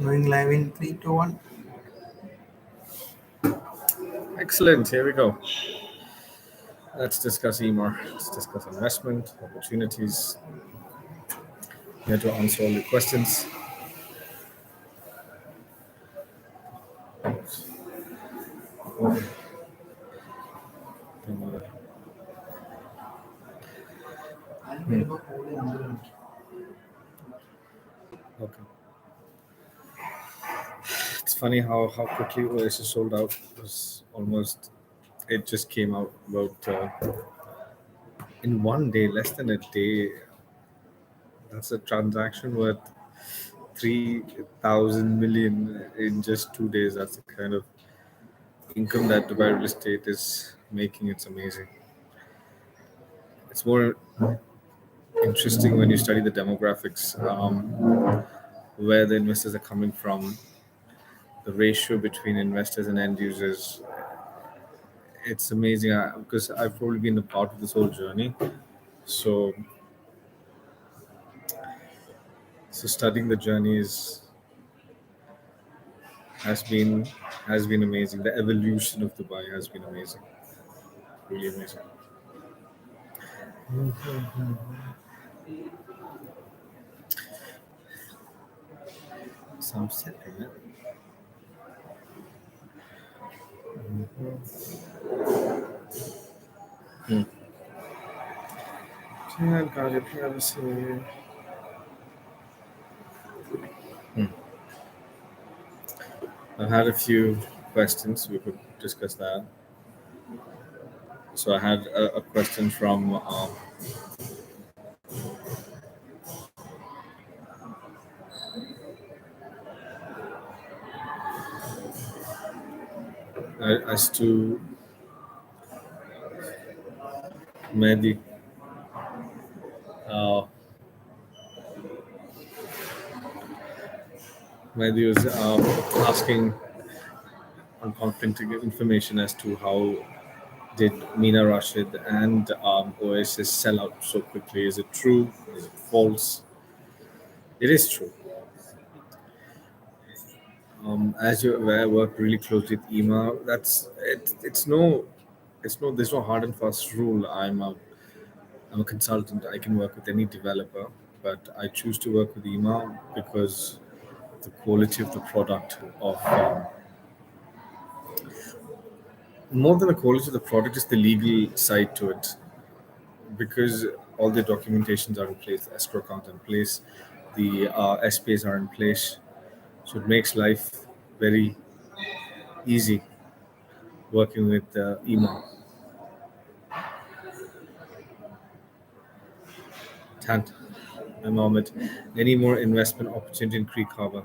Going live in 3, 2, 1. Excellent. Here we go. Let's discuss Emaar. Let's discuss investment opportunities. Here to answer all your questions. Okay. It's funny how quickly Oasis sold out. It was almost. It just came out about in one day, less than a day. That's a transaction worth 3,000 million in just 2 days. That's the kind of income that Dubai real estate is making. It's amazing. It's more interesting when you study the demographics, where the investors are coming from, the ratio between investors and end users. It's amazing because I've probably been a part of this whole journey. So, so studying the journey has been has been amazing. The evolution of Dubai has been amazing, really amazing. Some settlement. Yeah, got it. Privacy. I had a few questions. We could discuss that. So I had a question from as to Mehdi. Uh, Mehdi was asking on conflicting information as to how did Mina, Rashid, and Oasis sell out so quickly. Is it true? Is it false? It is true. As you're aware, I work really closely with Emaar. That's it. It's no. There's no hard and fast rule. I'm a consultant. I can work with any developer, but I choose to work with Emaar because the quality of the product of more than the quality of the product is the legal side to it, because all the documentations are in place, the escrow account in place, the SPAs are in place, so it makes life very easy working with Emaar. Tant, Mohammed, any more investment opportunity in Creek Harbor?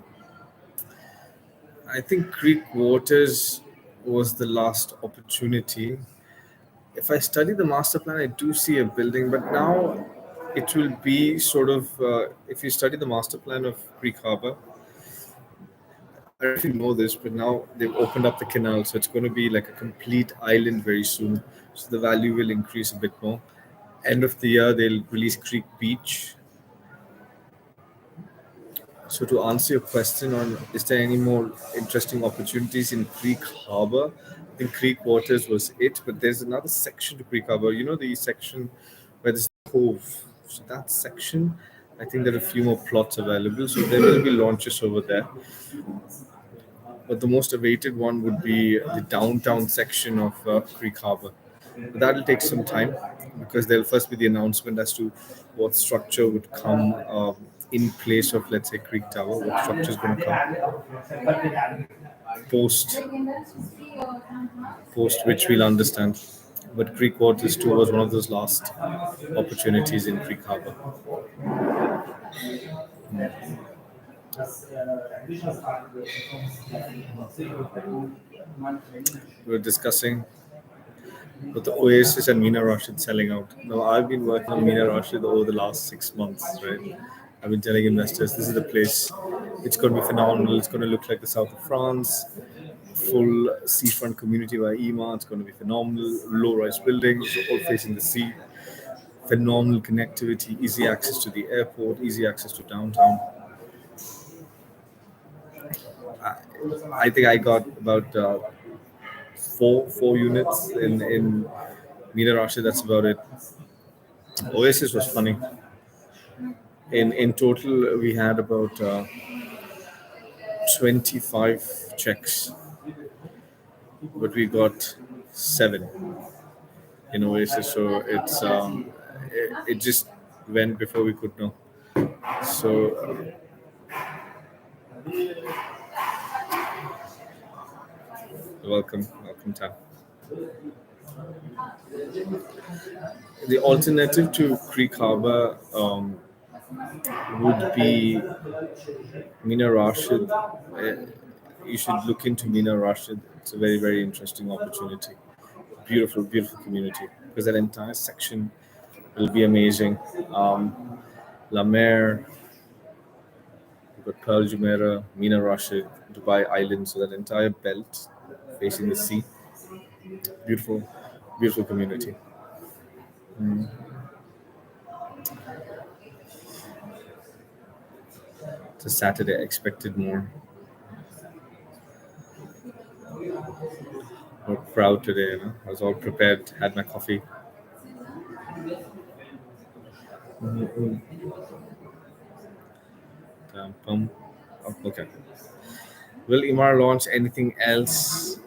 I think Creek Waters was the last opportunity. If I study the master plan, I do see a building, but now it will be sort of, if you study the master plan of Creek Harbor, I don't know if you know this, but now they've opened up the canal, so it's going to be like a complete island very soon. So the value will increase a bit more. End of the year, they'll release Creek Beach. So to answer your question on is there any more interesting opportunities in Creek Harbor? I think Creek Waters was it, but there's another section to Creek Harbor. You know the section where there's a cove. So that section, I think there are a few more plots available. So there will be launches over there. But the most awaited one would be the downtown section of Creek Harbor. But that'll take some time because there'll first be the announcement as to what structure would come in place of, let's say, Creek Tower. What structure is going to come post, post which we'll understand. But Creek Waters 2 was one of those last opportunities in Creek Harbor. We were discussing with the Oasis and Mina Rashid selling out. Now, I've been working on Mina Rashid over the last 6 months, right? I've been telling investors this is the place. It's going to be phenomenal. It's going to look like the south of France, full seafront community by Emaar. It's going to be phenomenal. Low-rise buildings, all facing the sea. Phenomenal connectivity, easy access to the airport, easy access to downtown. I, I think I got about four units in Mina Rashid. That's about it. Oasis was funny. In total, we had about 25 checks, but we got seven in Oasis. So it just went before we could know. So welcome, Tam. The alternative to Creek Harbor would be Mina Rashid. You should look into Mina Rashid. It's a very interesting opportunity. Beautiful community because that entire section will be amazing. La Mer, you've got Pearl Jumeirah, Mina Rashid, Dubai Island, so that entire belt facing the sea. Beautiful, beautiful community. It's a Saturday. I expected more crowd today. I was all prepared, had my coffee. Pum. Oh, okay. Will Emaar launch anything else?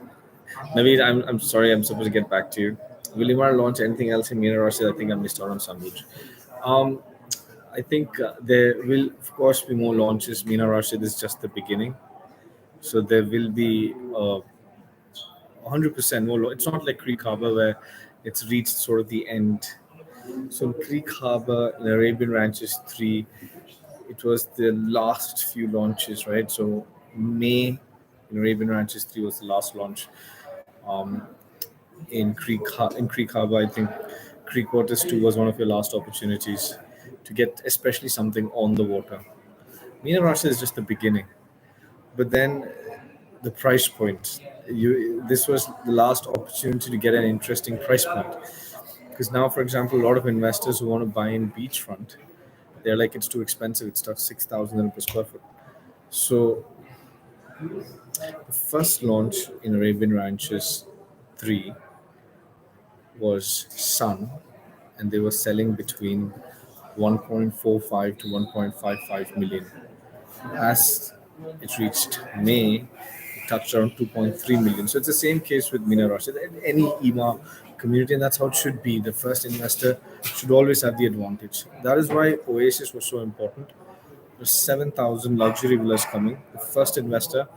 Naveed, I'm sorry, I'm supposed to get back to you. Will Emaar launch anything else in Mina Rashid? I think I missed out on Sunwood. Um, I think there will, of course, be more launches. Mina Rashid is just the beginning. So there will be 100% more. It's not like Creek Harbor where it's reached sort of the end. So in Creek Harbor, in Arabian Ranches 3, it was the last few launches, right? So May in Arabian Ranches 3 was the last launch. Um, in Creek Harbor, I think Creek Waters 2 was one of your last opportunities to get especially something on the water. Mina Rasha is just the beginning. But then the price point. This was the last opportunity to get an interesting price point. Because now, for example, a lot of investors who want to buy in beachfront, they're like it's too expensive. It starts 6,000 per square foot. So the first launch in Arabian Ranches 3 was Sun, and they were selling between 1.45 to 1.55 million. As it reached May, it touched around 2.3 million. So it's the same case with Mina Rashid. Any Emaar community, and that's how it should be. The first investor should always have the advantage. That is why Oasis was so important. There's 7,000 luxury villas coming. The first investor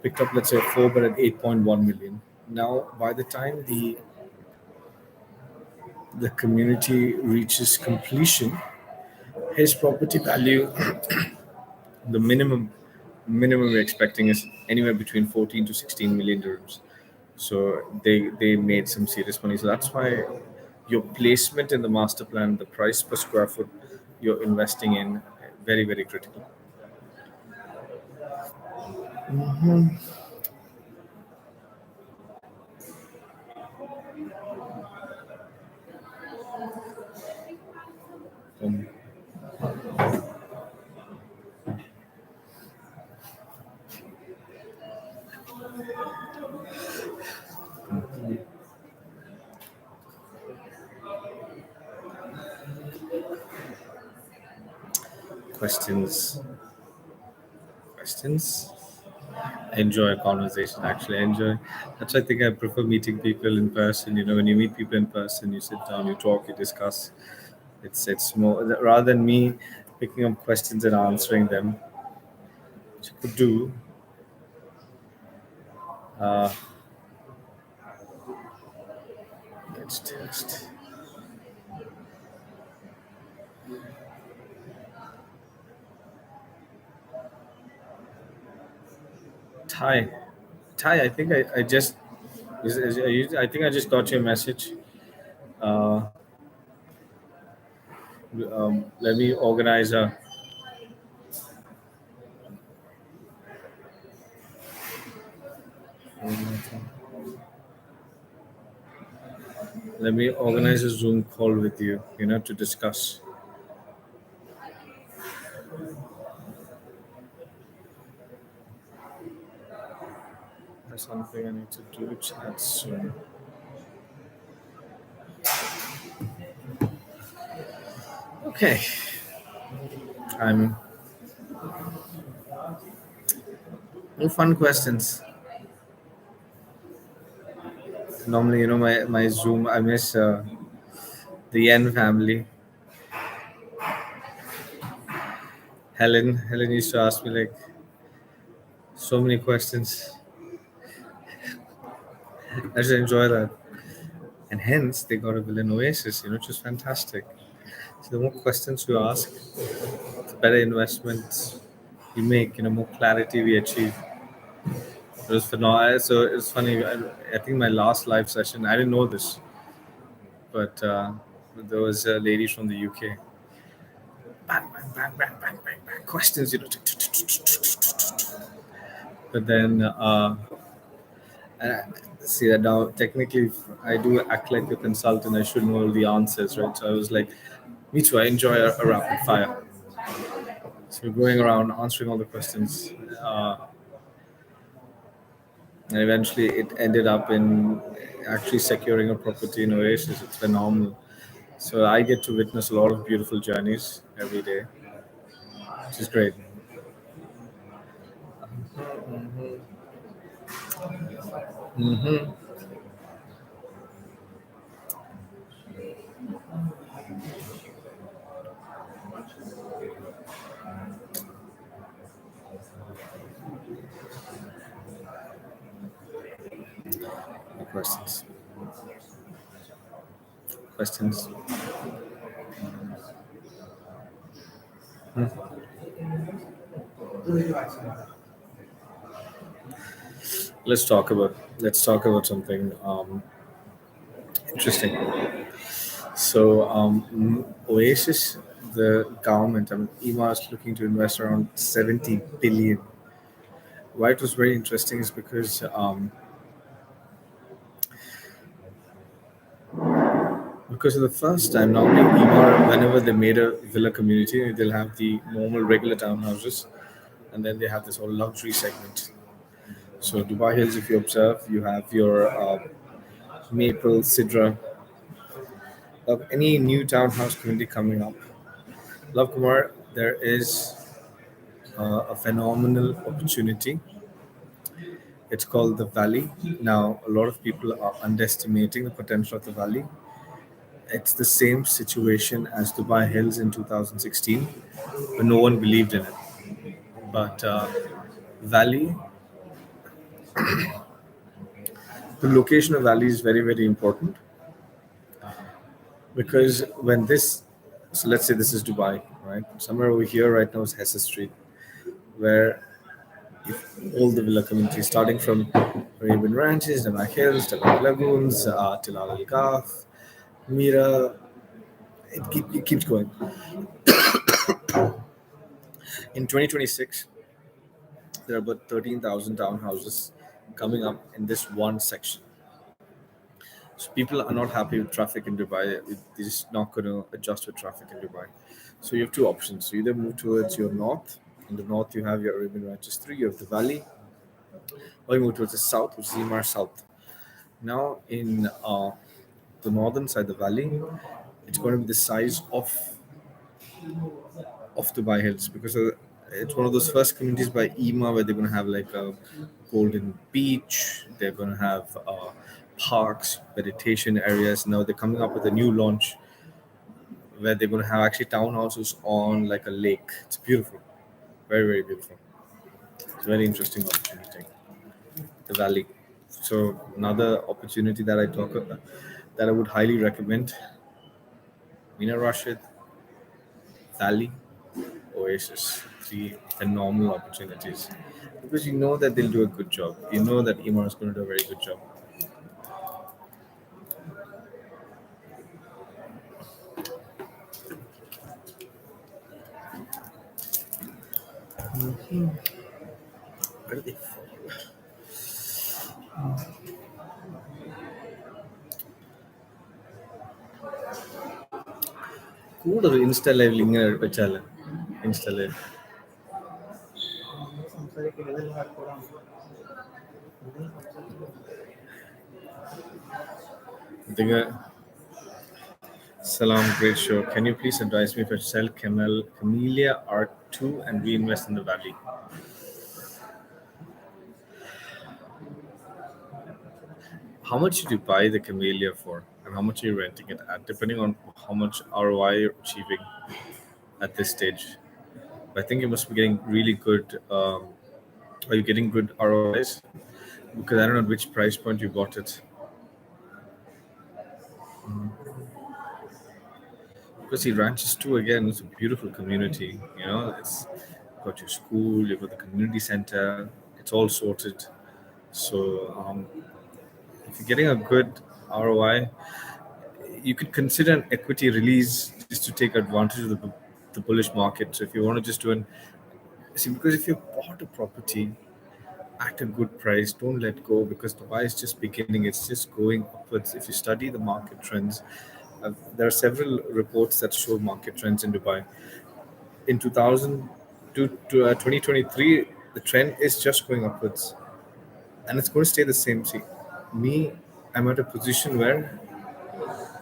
picked up, let's say, four, but at 8.1 million. Now, by the time the community reaches completion, his property value, the minimum we're expecting is anywhere between 14 to 16 million dirhams. So they made some serious money. So that's why your placement in the master plan, the price per square foot you're investing in, very critical. Um, questions, questions. Enjoy a conversation. Actually, I enjoy. That's why I think I prefer meeting people in person. When you meet people in person, you sit down, you talk, you discuss. It's more rather than me picking up questions and answering them. What you could do. Uh, let's test. Thai, Thai. I think I just. I think I just got your message. Uh, let me organize a. Let me organize a Zoom call with you. To discuss. There's something I need to do. Chat soon. Okay. I'm no fun questions. Normally, my Zoom. I miss the Yen family. Helen used to ask me like so many questions. I just enjoy that, and hence they got a villain Oasis. Which is fantastic. So the more questions you ask, the better investments you make. More clarity we achieve. It was phenomenal. So it's funny. I think my last live session, I didn't know this, but there was a lady from the UK. Bang, bang, bang, bang, bang, bang, bang. Questions, But then, see that now, technically, I do act like a consultant. I should know all the answers, right? So I was like, me too. I enjoy a rapid fire. So we're going around answering all the questions. And eventually, it ended up in actually securing a property in Oasis. It's phenomenal. So I get to witness a lot of beautiful journeys every day, which is great. Hmm. Questions. Questions. Let's talk about something interesting. So Oasis, the government, Emaar is looking to invest around 70 billion. Why it was very interesting is because of the first time normally Emaar, whenever they made a villa community, they'll have the normal regular townhouses, and then they have this whole luxury segment. So Dubai Hills, if you observe, you have your Maple, Sidra, of any new townhouse community coming up. Love Kumar, there is a phenomenal opportunity. It's called the Valley. Now, a lot of people are underestimating the potential of the Valley. It's the same situation as Dubai Hills in 2016, but no one believed in it. But Valley, the location of Valley is very, very important because so let's say this is Dubai, right? Somewhere over here right now is Hessa Street, where if all the villa communities, starting from Arabian Ranches, Namak Hills, Tamak Lagoons, Tilal Al Gaf, Mira, it keeps going. In 2026, there are about 13,000 townhouses coming up in this one section. So people are not happy with traffic in Dubai. They're just not going to adjust with traffic in Dubai. So you have two options. So either move towards your north. In the north, you have your Arabian Ranches 3, you have the valley, or you move towards the south, which is Emaar South. Now, in the northern side, the valley, it's going to be the size of Dubai Hills because it's one of those first communities by Emaar where they're going to have like a golden beach. They're going to have parks, meditation areas. Now they're coming up with a new launch where they're going to have actually townhouses on like a lake. It's beautiful, very very beautiful. It's a very interesting opportunity. The valley. So another opportunity that I talk about, that I would highly recommend. Mina, Rashid, Valley, Oasis, three phenomenal opportunities. Because you know that they'll do a good job. You know that Emaar is going to do a very good job. Where do they fall? Cool Insta live link വെച്ചാല് Insta live. I think Salam, great show. Can you please advise me if I sell Camellia R2 and reinvest in the valley? How much did you buy the Camellia for, and how much are you renting it at, depending on how much ROI you're achieving at this stage? I think you must be getting really good. Are you getting good ROIs? Because I don't know at which price point you bought it. Because see, Ranches too, again, it's a beautiful community. It's got your school, you've got the community center, it's all sorted. So if you're getting a good ROI, you could consider an equity release just to take advantage of the bullish market. So if you want to just do an see, because if you bought a property at a good price, don't let go because Dubai is just beginning. It's just going upwards. If you study the market trends, there are several reports that show market trends in Dubai. In 2000 to 2023, the trend is just going upwards, and it's going to stay the same. See, me, I'm at a position where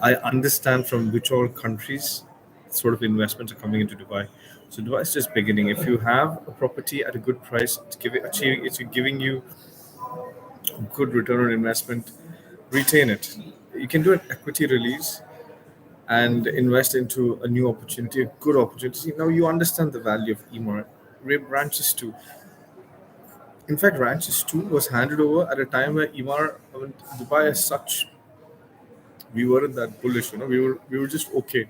I understand from which all countries sort of investments are coming into Dubai. So Dubai is just beginning. If you have a property at a good price, it's giving you good return on investment, retain it. You can do an equity release and invest into a new opportunity, a good opportunity. Now you understand the value of Emaar. Ranches too. In fact, Ranches too was handed over at a time where Emaar, I mean, Dubai as such, we weren't that bullish. We were just okay.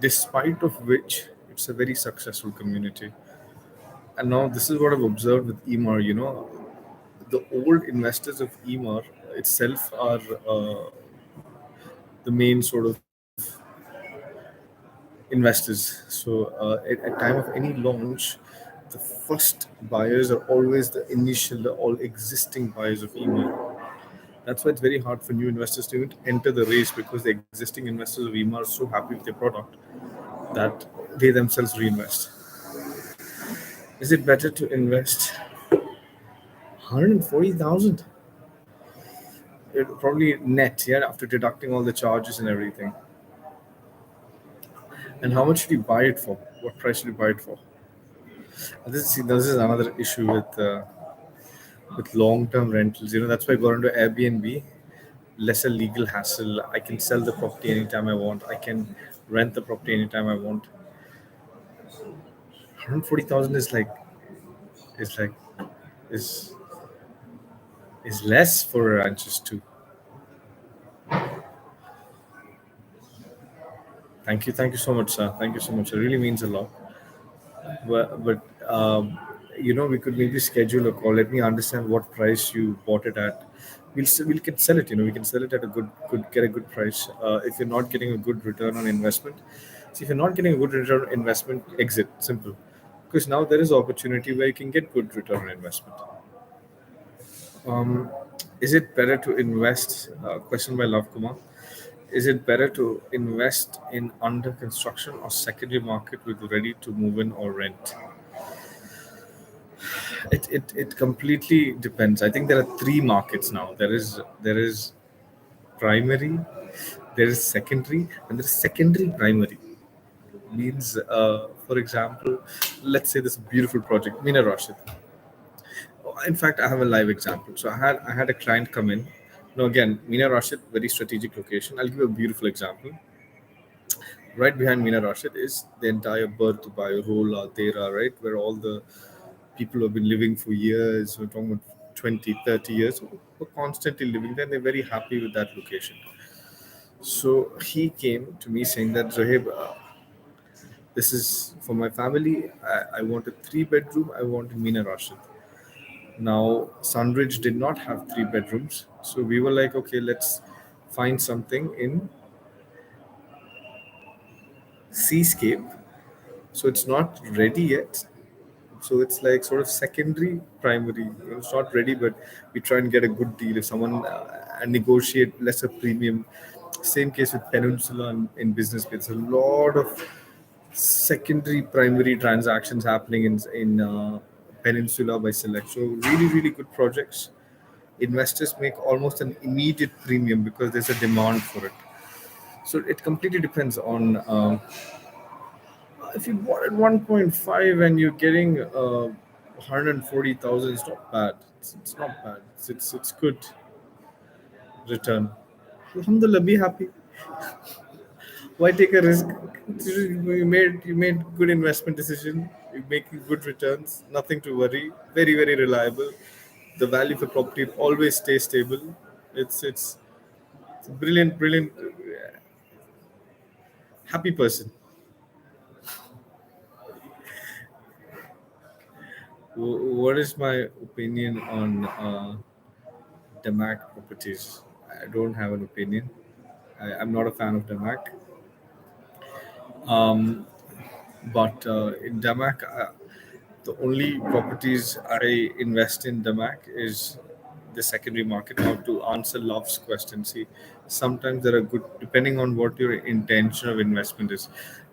Despite of which, it's a very successful community. And now this is what I've observed with Emaar. The old investors of Emaar itself are the main sort of investors. So at time of any launch, the first buyers are always the initial, the all existing buyers of Emaar. That's why it's very hard for new investors to even enter the race because the existing investors of Emaar are so happy with their product that they themselves reinvest. Is it better to invest 140,000? It probably net, yeah, after deducting all the charges and everything. And how much did you buy it for? What price did you buy it for? This is another issue with long-term rentals. That's why I got into Airbnb. Lesser legal hassle. I can sell the property anytime I want. I can rent the property anytime I want. 140,000 is like is is less for ranches too. Thank you so much, sir. Thank you so much. It really means a lot. But we could maybe schedule a call. Let me understand what price you bought it at. We can sell it. We can sell it at a good get a good price. If you're not getting a good return on investment, see if you're not getting a good return on investment, exit. Simple. Because now there is opportunity where you can get good return on investment. Um, is it better to invest? Question by Love Kumar. Is it better to invest in under construction or secondary market with ready to move in or rent? It completely depends. I think there are three markets now. There is primary, there is secondary, and there is secondary primary. Means, for example, let's say this beautiful project, Mina Rashid. In fact, I have a live example. So I had a client come in. Now again, Mina Rashid, very strategic location. I'll give you a beautiful example. Right behind Mina Rashid is the entire Bur Dubai, Rola, Dera, right, where all the people who have been living for years, we're talking about 20, 30 years, who are constantly living there, and they're very happy with that location. So he came to me saying that, Zohib, this is for my family. I want a three-bedroom. I want in Mina Rashid. Now, Sunridge did not have three bedrooms. So we were like, okay, let's find something in Seascape. So it's not ready yet. So it's like sort of secondary, primary. It's not ready, but we try and get a good deal. If someone and negotiate lesser premium. Same case with Peninsula in business. It's a lot of secondary, primary transactions happening in Peninsula by Select. So really, really good projects. Investors make almost an immediate premium because there's a demand for it. So it completely depends on if you bought at 1.5 and you're getting 140,000, it's not bad. It's not bad. It's good return. Alhamdulillah, be happy. Why take a risk? You made good investment decision. You're making good returns. Nothing to worry. Very very reliable. The value of the property always stays stable. It's a brilliant brilliant happy person. What is my opinion on Damac properties? I don't have an opinion. I'm not a fan of Damac. Um, but in Damac, the only properties I invest in Damac is the secondary market. Now, to answer Love's question, see, sometimes there are good, depending on what your intention of investment is.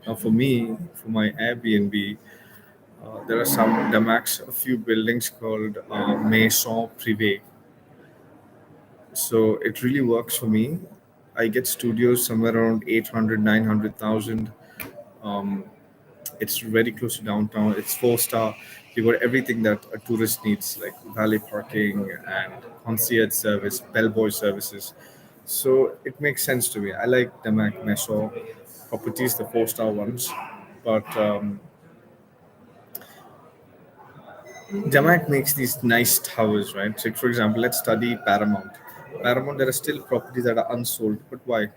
Now, for me, for my Airbnb, there are some Damacs, a few buildings called Maison Privé. So it really works for me. I get studios somewhere around 800, 900,000. Um, it's very close to downtown. It's four-star. You got everything that a tourist needs, like valet parking and concierge service, bellboy services. So it makes sense to me. I like the Mac Meso properties, the four-star ones. But Jamac makes these nice towers, right? So, for example, let's study Paramount. Paramount, there are still properties that are unsold. But why?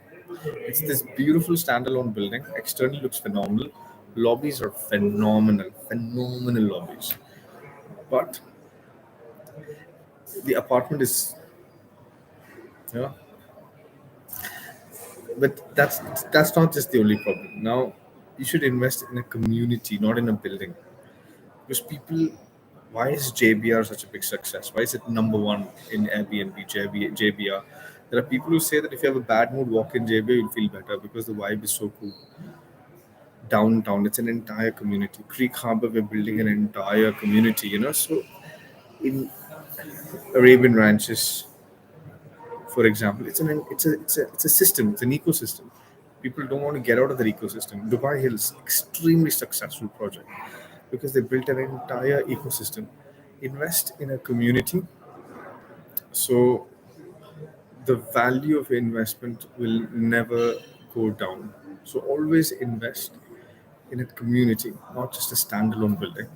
It's this beautiful standalone building. Externally looks phenomenal. Lobbies are phenomenal, phenomenal lobbies. But the apartment is, you know, but that's not just the only problem. Now, you should invest in a community, not in a building. Because people, why is JBR such a big success? Why is it number one in Airbnb, JBR? There are people who say that if you have a bad mood, walk in JBR, you'll feel better because the vibe is so cool. Downtown, it's an entire community. Creek Harbor, we're building an entire community, So in Arabian ranches, for example, it's a system, it's an ecosystem. People don't want to get out of the ecosystem. Dubai Hills, extremely successful project because they built an entire ecosystem. Invest in a community, so the value of investment will never go down. So always invest in a community, not just a standalone building.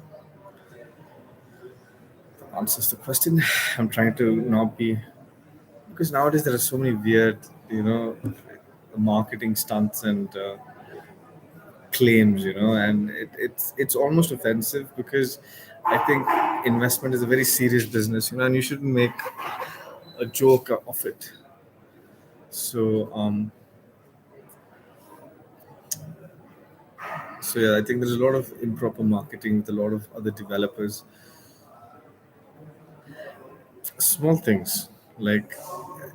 That answers the question. I'm trying to not be, because nowadays there are so many weird, you know, marketing stunts and claims, and it's almost offensive because I think investment is a very serious business, and you shouldn't make a joke of it. So so yeah, I think there's a lot of improper marketing with a lot of other developers. Small things like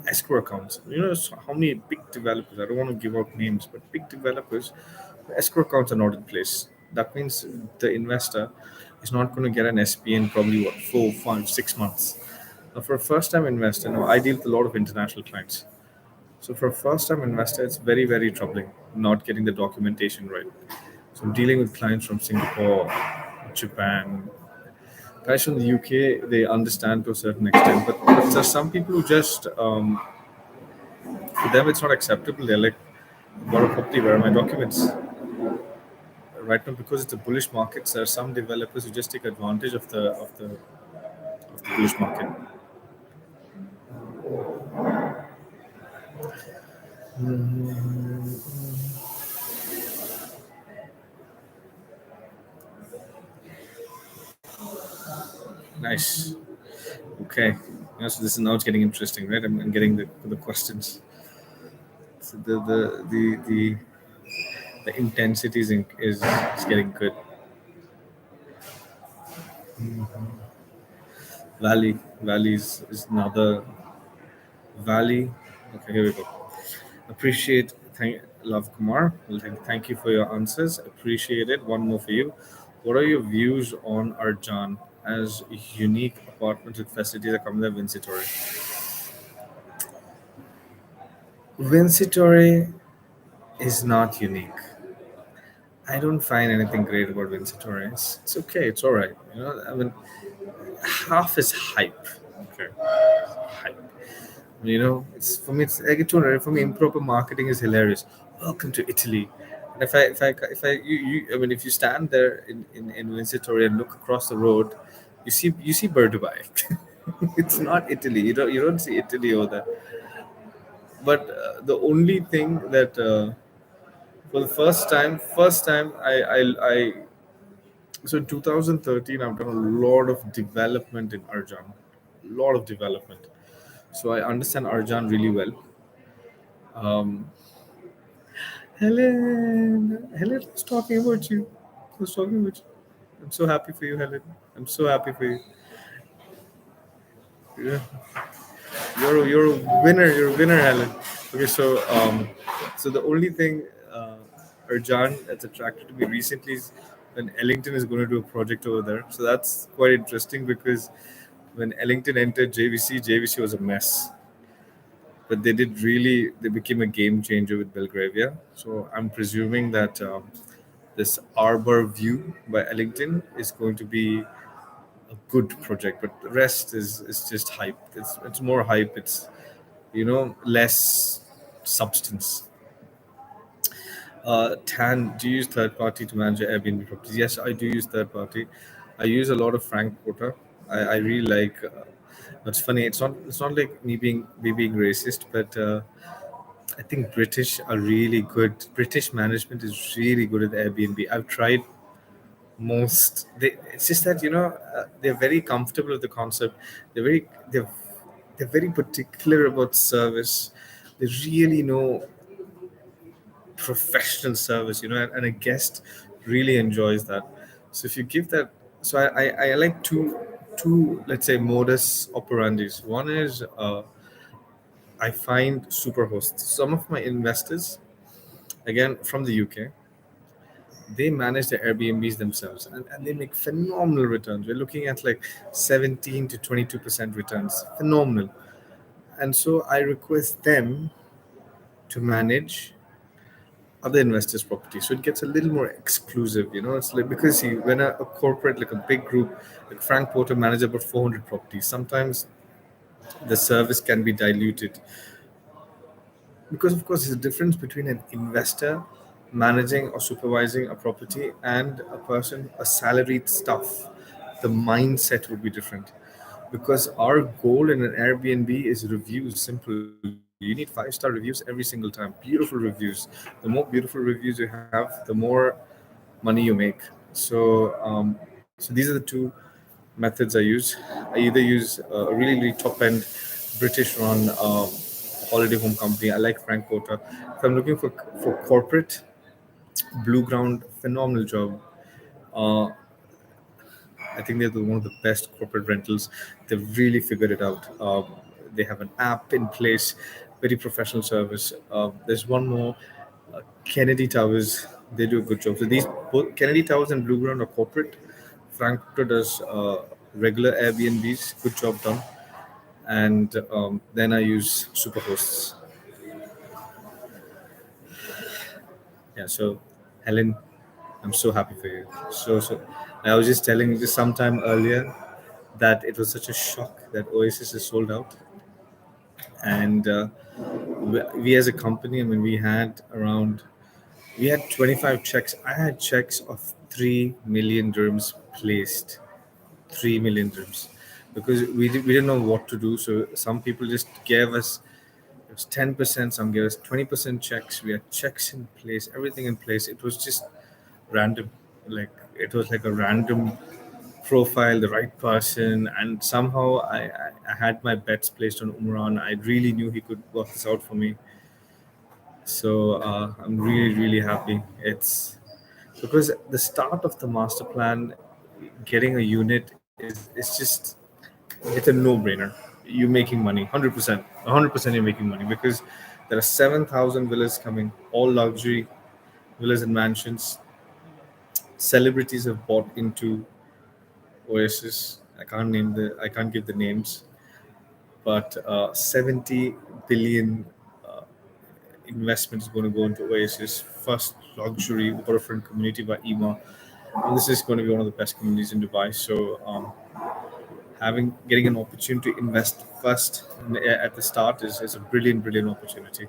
escrow accounts. So how many big developers? I don't want to give out names, but big developers, escrow accounts are not in place. That means the investor is not going to get an SP in probably what 4, 5, 6 months. Now, for a first-time investor, now I deal with a lot of international clients. So for a first-time investor, it's very very troubling not getting the documentation right. So I'm dealing with clients from Singapore, Japan, guys from the UK. They understand to a certain extent, but there are some people who just for them it's not acceptable. They're like, "Got a property? Where are my documents?" Right now, because it's a bullish market, there are some developers who just take advantage of the bullish market. Nice. Okay. So this is now it's getting interesting, right? I'm getting the questions. So the intensity is getting good. Valley is another valley. Okay, here we go. Appreciate, love Kumar. Well, thank you for your answers. Appreciate it. One more for you. What are your views on Arjan? as unique apartments with facilities that come with Vincitory. Vincitory is not unique. I don't find anything great about Vincitory. It's okay. It's all right. I mean, half is hype. Okay, hype. It's for me. It's like I told you, for me. Improper marketing is hilarious. Welcome to Italy. And I mean, if you stand there in Vincitoria and look across the road, you see Birdubai. It's not Italy. You don't see Italy over there. But the only thing that for the first time I so in 2013 I've done a lot of development in Arjan, a lot of development. So I understand Arjan really well. Um, Helen was talking about you. I was talking about you. I'm so happy for you, Helen. I'm so happy for you. Yeah, you're a winner. You're a winner, Helen. Okay, so the only thing, Arjan, that's attracted to me recently is when Ellington is going to do a project over there. So that's quite interesting because when Ellington entered JVC was a mess. But they became a game changer with Belgravia. So I'm presuming that this Arbor View by Ellington is going to be a good project, but the rest is just hype. It's more hype. It's less substance. Tan, do you use third party to manage your Airbnb properties? Yes, I do use third party. I use a lot of Frank Porter. I really like. It's funny. It's not like me being racist, but I think British are really good. British management is really good at Airbnb. I've tried it's just that they're very comfortable with the concept. They're very particular about service. They really know professional service, and a guest really enjoys that. So if you give that, so I like two, let's say, modus operandis. One is I find super hosts. Some of my investors, again from the UK, they manage their Airbnbs themselves, and they make phenomenal returns. We're looking at like 17 to 22% returns. Phenomenal. And so I request them to manage other investors' property. So it gets a little more exclusive, It's like because see, when a corporate, like a big group, like Frank Porter manages about 400 properties, sometimes the service can be diluted because, of course, there's a difference between an investor managing or supervising a property and a person, a salaried staff. The mindset would be different because our goal in an Airbnb is reviews. Simple. You need 5-star reviews every single time. Beautiful reviews. The more beautiful reviews you have, the more money you make. So these are the two methods I use. I either use a really top end British run holiday home company. I like Frank Porter. If I'm looking for corporate, Blue Ground, phenomenal job. Uh, I think they're one of the best corporate rentals. They've really figured it out. They have an app in place, very professional service. There's one more, Kennedy Towers. They do a good job. So these both Kennedy Towers and Blue Ground are corporate. Frankfurt does regular Airbnbs. Good job done. And then I use Superhosts. Yeah. So Helen, I'm so happy for you. So. I was just telling you sometime earlier that it was such a shock that Oasis is sold out. And we as a company, I mean, we had 25 checks. I had checks of 3 million dirhams placed. 3 million dirhams. Because we didn't know what to do. So some people just gave us, it was 10%, some gave us 20% checks. We had checks in place, everything in place. It was just random. Like, it was like a random profile, the right person, and somehow I had my bets placed on Umran. I really knew he could work this out for me. So I'm really, really happy. It's because the start of the master plan, getting a unit is just it's a no-brainer. You're making money, 100%, 100%. You're making money because there are 7,000 villas coming, all luxury villas and mansions. Celebrities have bought into Oasis. I can't give the names, but 70 billion uh, investment is going to go into Oasis, first luxury waterfront community by Emaar. And this is going to be one of the best communities in Dubai. So having getting an opportunity to invest first at the start is a brilliant opportunity.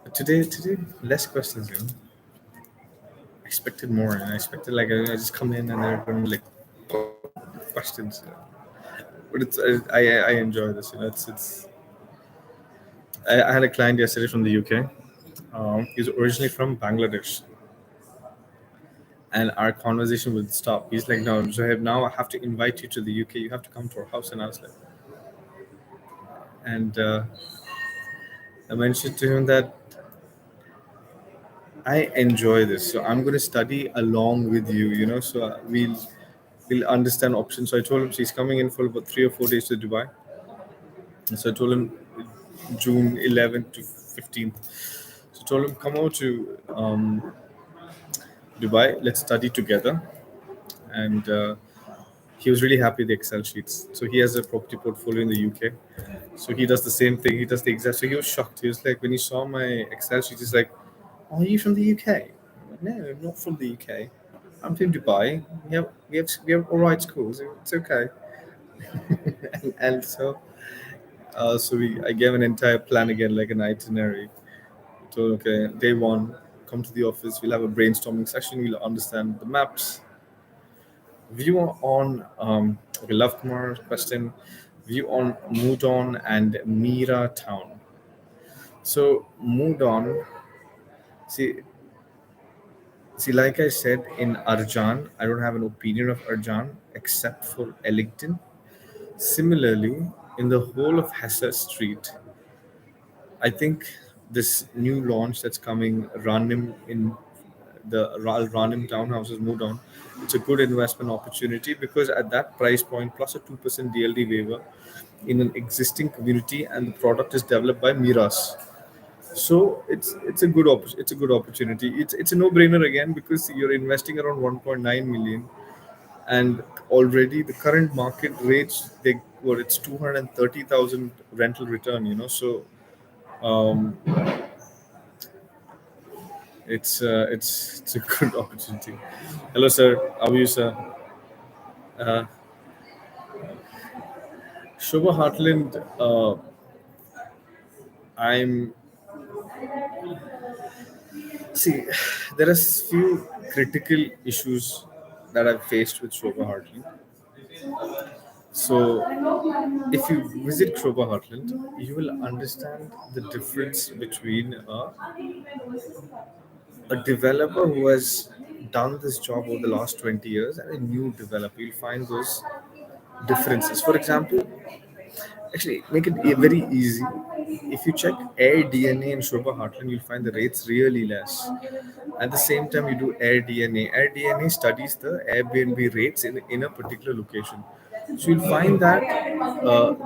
But today less questions. I expected more, and I expected like I just come in and they're going to like questions. But I enjoy this. I had a client yesterday from the UK. He's originally from Bangladesh, and our conversation would stop. He's like, "No, Zohaib, now I have to invite you to the UK. You have to come to our house." And I was like, and I mentioned to him that I enjoy this, so I'm going to study along with you. So we'll understand options. So I told him she's coming in for about 3 or 4 days to Dubai. And so I told him June 11th to 15th. So I told him come over to Dubai. Let's study together. And he was really happy with the Excel sheets. So he has a property portfolio in the UK. So he does the same thing. He does the exact. So he was shocked. He was like, when he saw my Excel sheets, he's like, "Oh, are you from the UK?" I'm like, "No, I'm not from the UK. I'm from Dubai. We have all right schools. It's okay." And so I gave an entire plan again, like an itinerary. So okay, day one, come to the office. We'll have a brainstorming session. We'll understand the maps. View on okay, Love Kumar question. View on Mudon and Mira town. So Mudon, see, like I said in Arjan, I don't have an opinion of Arjan except for Ellington. Similarly, in the whole of Hessa Street, I think this new launch that's coming, Ranim in the Ranim townhouses moved on. It's a good investment opportunity because at that price point, plus a 2% DLD waiver in an existing community, and the product is developed by Miras. So it's a good opportunity. It's a no brainer again because you're investing around 1.9 million, and already the current market rates it's 230,000 rental return. Um, it's a good opportunity. Hello, sir. How are you, sir? Uh, Shobha Heartland. I'm see. There are few critical issues that I've faced with Shobha Heartland. So, if you visit Shobha Heartland, you will understand the difference between a developer who has done this job over the last 20 years and a new developer. You'll find those differences. For example, actually, make it very easy. If you check Air DNA in Shobha Heartland, you'll find the rates really less. At the same time, you do Air DNA. Air DNA studies the Airbnb rates in a particular location. So you'll find that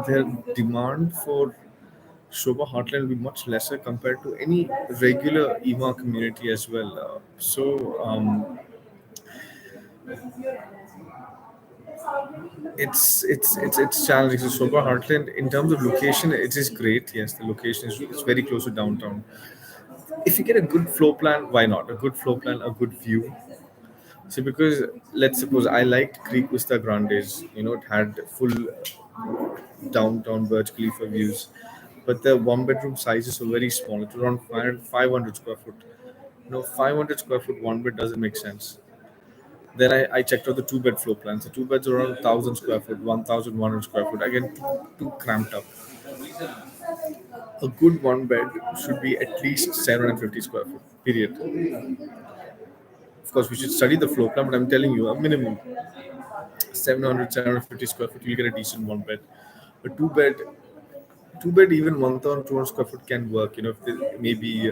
their demand for Shobha Heartland will be much lesser compared to any regular EMA community as well. It's challenging. So Shobha Heartland, in terms of location, it is great. Yes, the location is it's very close to downtown. If you get a good floor plan, why not? A good floor plan, a good view. See, because let's suppose I liked Creek Vista Grandes. It had full downtown Burj Khalifa views, but the one bedroom sizes were very small. It was around 500 square foot. 500 square foot one bed doesn't make sense. Then I checked out the two bed floor plans. The two beds are around 1,000 square foot, 1,100 square foot. Again, too cramped up. A good one bed should be at least 750 square foot, period. Of course, we should study the floor plan, but I'm telling you, a minimum 700, 750 square foot, you'll get a decent one bed. A two bed, even 1,200 square foot can work. If maybe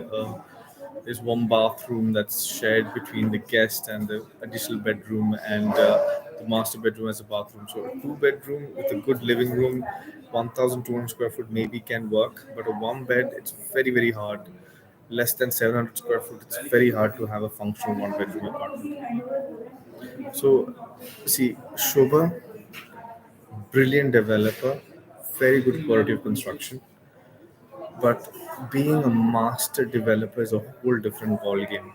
there's one bathroom that's shared between the guest and the additional bedroom, and the master bedroom has a bathroom. So a two-bedroom with a good living room, 1,200 square foot maybe can work, but a one bed, it's very, very hard. less than 700 square foot, it's very hard to have a functional one bedroom apartment. So, see, Shobha, brilliant developer, very good quality of construction, but being a master developer is a whole different ball game.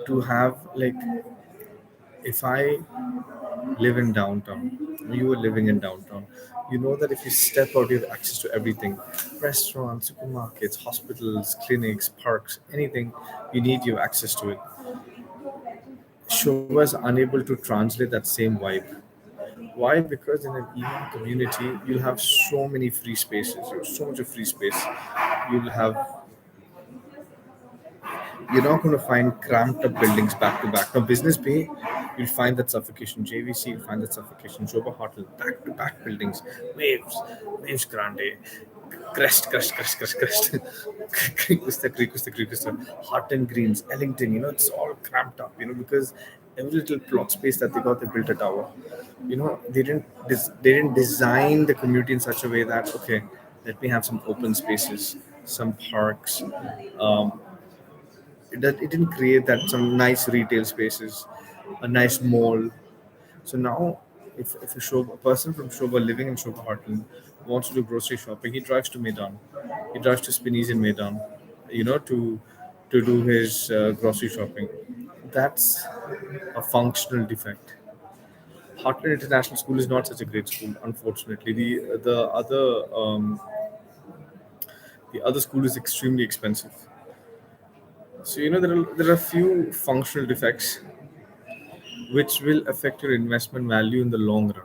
To have like, if I live in downtown, you were living in downtown, you know that if you step out, you have access to everything: restaurants, supermarkets, hospitals, clinics, parks, anything you need, you have access to it. Shobha is unable to translate that same vibe. Why? Because in an Emaar community, you'll have so many free spaces. You have so much of free space. You'll have You're not going to find cramped up buildings back to back. Now, Business Bay, you'll find that suffocation. JVC, you'll find that suffocation. Joba Hotel, back to back buildings. Waves, Waves Grande, Crest. Creek, Hot and Greens, Ellington, it's all cramped up, because every little plot space that they got, they built a tower. They didn't design the community in such a way that, okay, let me have some open spaces, some parks. Um, it didn't create that some nice retail spaces, a nice mall. So now, if a person from Shobha living in Shobha Heartland wants to do grocery shopping, he drives to Maidan. He drives to Spinneys in Maidan, to do his grocery shopping. That's a functional defect. Heartland International School is not such a great school, unfortunately. The other school is extremely expensive. So there are few functional defects which will affect your investment value in the long run.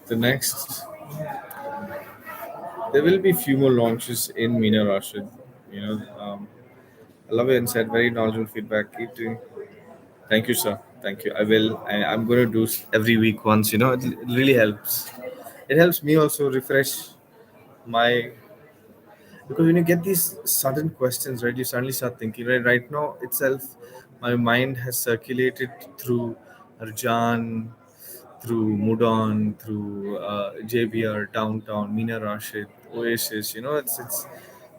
The next, there will be few more launches in Mina, Rashid. I love your insight, very knowledgeable feedback. Keep doing. Thank you, sir. Thank you. I'm going to do every week once. It really helps. It helps me also refresh my, because when you get these sudden questions, right, you suddenly start thinking. Right now itself, my mind has circulated through Arjan, through Mudon, through JBR, Downtown, Mina Rashid, Oasis. It's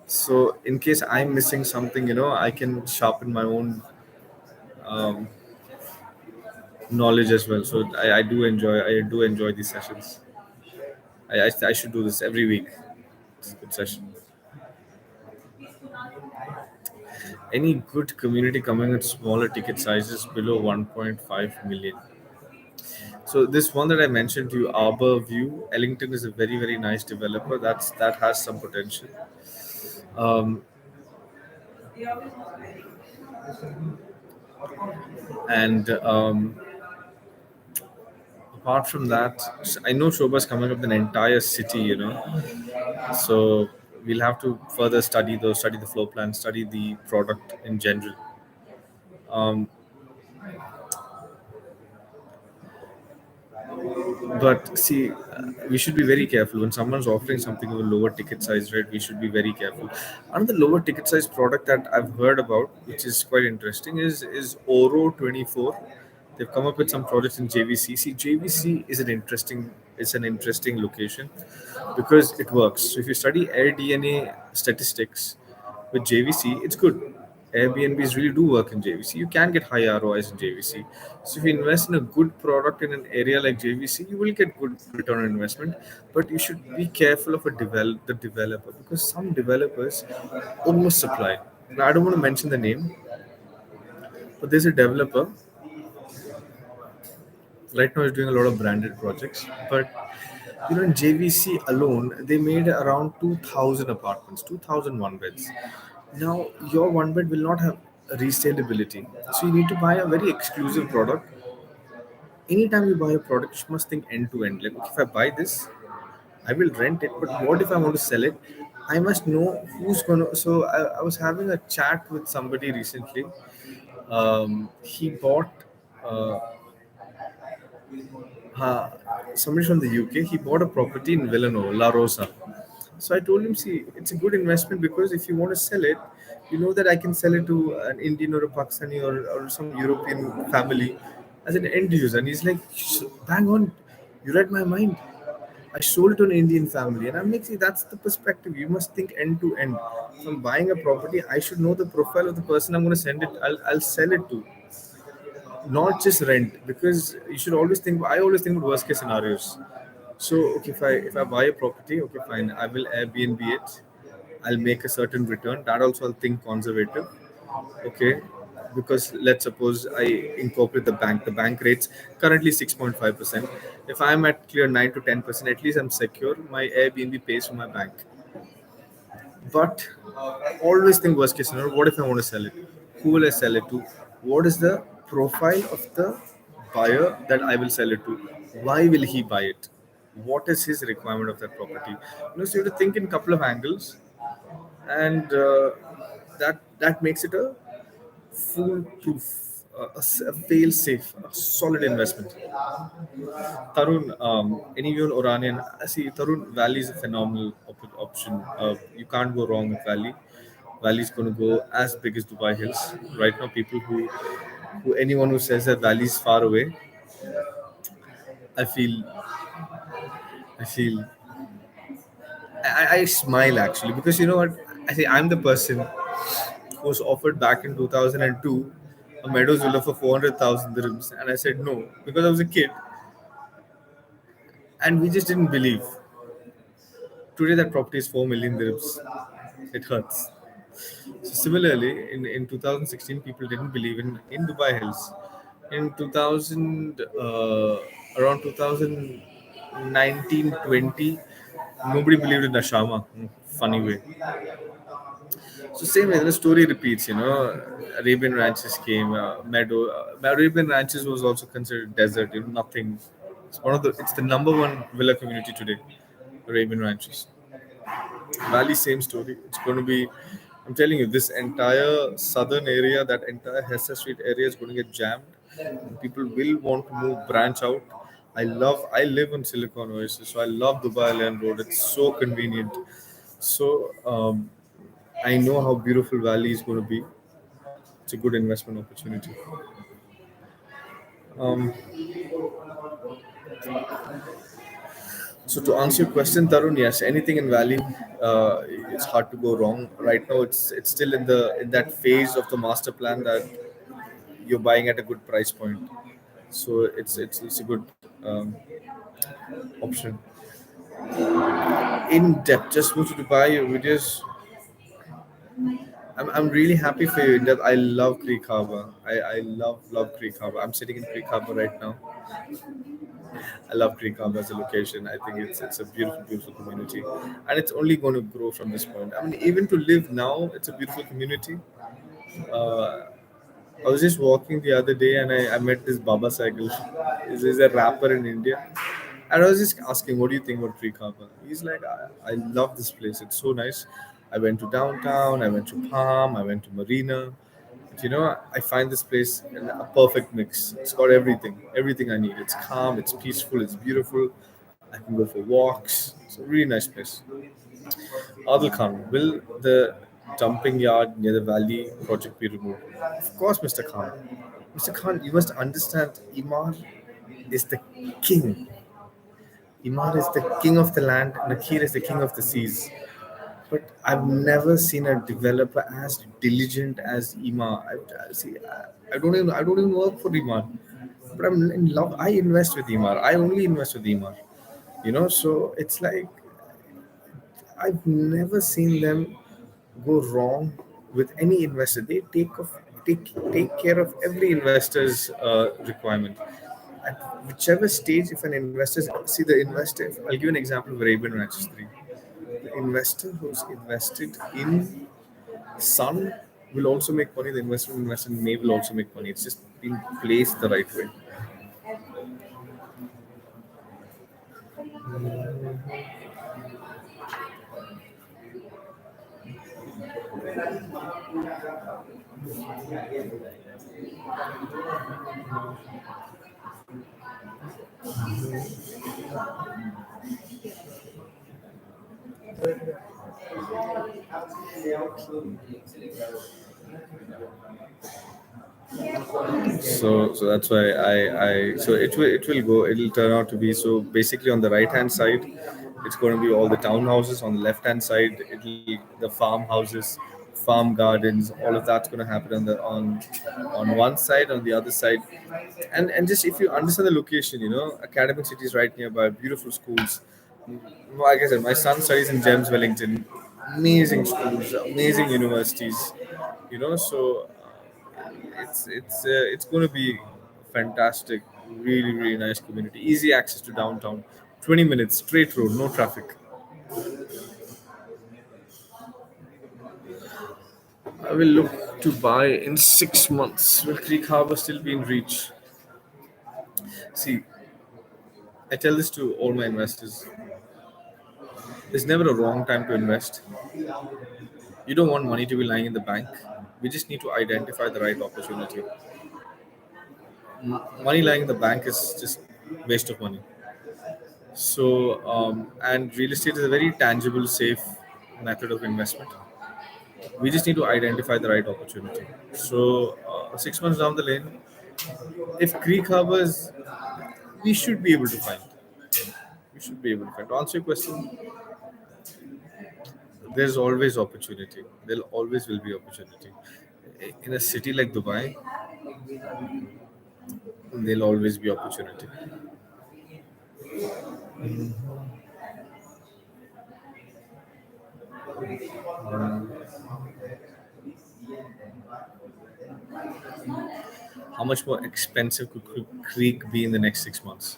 so in case I'm missing something, I can sharpen my own um, knowledge as well. So I do enjoy these sessions. I should do this every week. It's a good session. Any good community coming at smaller ticket sizes below 1.5 million. So this one that I mentioned to you, Arbor View, Ellington is a very very nice developer. That has some potential. Um, and Apart from that, I know Shobha's coming up in an entire city. So we'll have to further study the floor plan, study the product in general. Um, But see, we should be very careful when someone's offering something of a lower ticket size, right? We should be very careful. Another lower ticket size product that I've heard about, which is quite interesting, is Oro 24. They've come up with some projects in JVC. See, JVC is an interesting location because it works. So if you study air DNA statistics with JVC, it's good. Airbnbs really do work in JVC. You can get high ROIs in JVC. So if you invest in a good product in an area like JVC, you will get good return on investment. But you should be careful of the developer, because some developers almost supply. Now I don't want to mention the name, but there's a developer right now is doing a lot of branded projects. But in JVC alone, they made around 2,000 apartments, 2,001 beds. Now, your one bed will not have resaleability. So, you need to buy a very exclusive product. Anytime you buy a product, you must think end to end. Like, okay, if I buy this, I will rent it, but what if I want to sell it? I must know who's going to. So, I was having a chat with somebody recently. He bought uh, somebody from the UK. He bought a property in Villanova, La Rosa. So I told him, see, it's a good investment because if you want to sell it, you know that I can sell it to an Indian or a Pakistani or some European family as an end user. And he's like, bang on, you read my mind. I sold to an Indian family. And I'm like, see, that's the perspective. You must think end to end. If I'm buying a property, I should know the profile of the person I'm going to send it, I'll sell it to, not just rent, because you should always think. I always think about worst case scenarios. So okay, if I buy a property, okay, fine, I will Airbnb it. I'll make a certain return. That also I'll think conservative. Okay, because let's suppose I incorporate the bank. The bank rates currently 6.5%. If I'm at clear 9 to 10%, at least I'm secure. My Airbnb pays for my bank. But always think worst case scenario. What if I want to sell it? Who will I sell it to? What is the profile of the buyer that I will sell it to? Why will he buy it? What is his requirement of that property? So you have to think in a couple of angles, and that makes it a foolproof, a fail-safe, a solid investment. Tarun, any of your Oranian, see, Tarun, Valley is a phenomenal option. You can't go wrong with Valley. Valley is going to go as big as Dubai Hills. Right now, people anyone who says that Valley is far away, I feel, I feel, I smile actually, because you know what? I say I'm the person who was offered back in 2002 a Meadows villa for 400,000 dirhams, and I said no because I was a kid, and we just didn't believe. Today, that property is 4 million dirhams. It hurts. So similarly, in 2016, people didn't believe in Dubai Hills. In 2000, around 2019, 20, nobody believed in Ashama. Funny way. So same way, the story repeats. Arabian ranches came, meadow. Arabian ranches was also considered desert. Nothing. It's the number one villa community today. Arabian ranches. Valley, same story. It's going to be, I'm telling you, this entire southern area, that entire Hessa Street area is going to get jammed. People will want to move, branch out. I live on Silicon Oasis, so I love Dubai Land Road. It's so convenient. So I know how beautiful Valley is going to be. It's a good investment opportunity. Um, So to answer your question, Tarun, yes, anything in Valley, it's hard to go wrong. Right now, it's still in that phase of the master plan that you're buying at a good price point. So it's a good option. In depth, just move to Dubai. Your videos. I'm really happy for you in depth. I love Creek Harbor. I love Creek Harbor. I'm sitting in Creek Harbor right now. I love Creek Harbor as a location. I think it's a beautiful community, and it's only going to grow from this point. I mean, even to live now, it's a beautiful community. Uh, I was just walking the other day, and I met this Baba Cycle. He's a rapper in India, and I was just asking, "What do you think about Creek Harbor?" He's like, "I love this place. It's so nice. I went to downtown. I went to Palm. I went to Marina." But, I find this place in a perfect mix. It's got everything I need. It's calm, it's peaceful, it's beautiful. I can go for walks. It's a really nice place. Adil Khan, will the dumping yard near the valley project be removed? Of course, Mr. Khan. Mr. Khan, you must understand, Emaar is the king. Emaar is the king of the land, Nakir is the king of the seas. But I've never seen a developer as diligent as Emaar. I don't even work for Emaar, but I'm in love. I invest with Emaar. I only invest with Emaar. So it's like I've never seen them go wrong with any investor. They take care of every investor's requirement. At whichever stage, if an investor, see the investor, I'll give you an example of Arabian Ranches 3. The investor who's invested in Sun will also make money. The investor who invested in May will also make money. It's just being placed the right way. So that's why I so it will go, it'll turn out to be, so basically on the right hand side it's going to be all the townhouses, on the left hand side it'll the farmhouses, farm gardens, all of that's going to happen on one side, on the other side. And just if you understand the location, academic cities right nearby, beautiful schools. Like I said, my son studies in James Wellington, amazing schools, amazing universities, so it's going to be fantastic, really really nice community, easy access to downtown, 20 minutes straight road, no traffic. I will look to buy in 6 months. Will Creek Harbor still be in reach? See, I tell this to all my investors: there's never a wrong time to invest. You don't want money to be lying in the bank. We just need to identify the right opportunity. Money lying in the bank is just waste of money. So, and real estate is a very tangible, safe method of investment. We just need to identify the right opportunity. So, 6 months down the lane, if Creek Harbors, we should be able to find. We should be able to find. To answer your question, there's always opportunity. There always will be opportunity. In a city like Dubai, there'll always be opportunity. How much more expensive could Creek be in the next 6 months?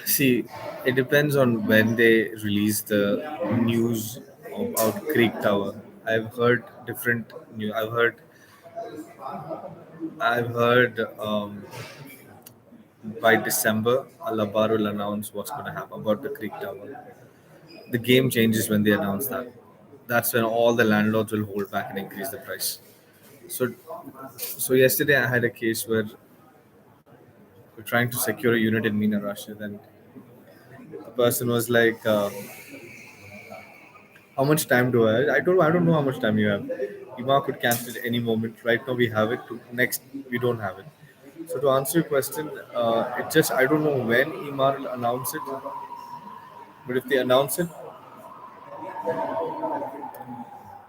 See, it depends on when they release the news about Creek Tower. I've heard different new. I've heard by December, Alabar will announce what's going to happen about the Creek Tower. The game changes when they announce that. That's when all the landlords will hold back and increase the price. So, so yesterday I had a case where we're trying to secure a unit in Mina, Rashid, and the person was like, "How much time do I?" I told him, "I don't know how much time you have. Emaar could cancel it any moment. Right now we have it. Next we don't have it." So to answer your question, it just I don't know when Emaar will announce it, but if they announce it,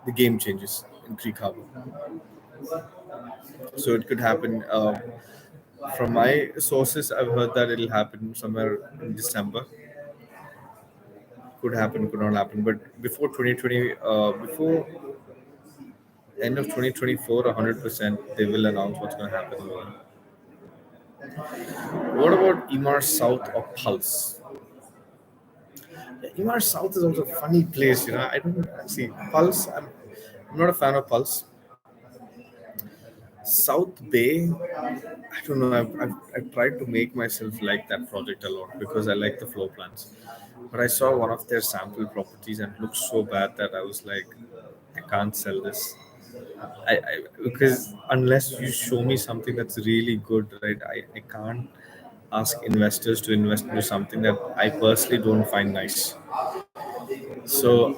the game changes in Creek Harbor. So it could happen. From my sources, I've heard that it'll happen somewhere in December. Could happen, could not happen. But before 2020, before end of 2024, 100%, they will announce what's going to happen. What about Emaar South or Pulse? Yeah, Emaar South is also a funny place. I don't see Pulse. I'm not a fan of Pulse. South Bay, I don't know. I've tried to make myself like that project a lot because I like the floor plans. But I saw one of their sample properties and it looked so bad that I was like, I can't sell this. Because unless you show me something that's really good, right? I can't ask investors to invest into something that I personally don't find nice. So,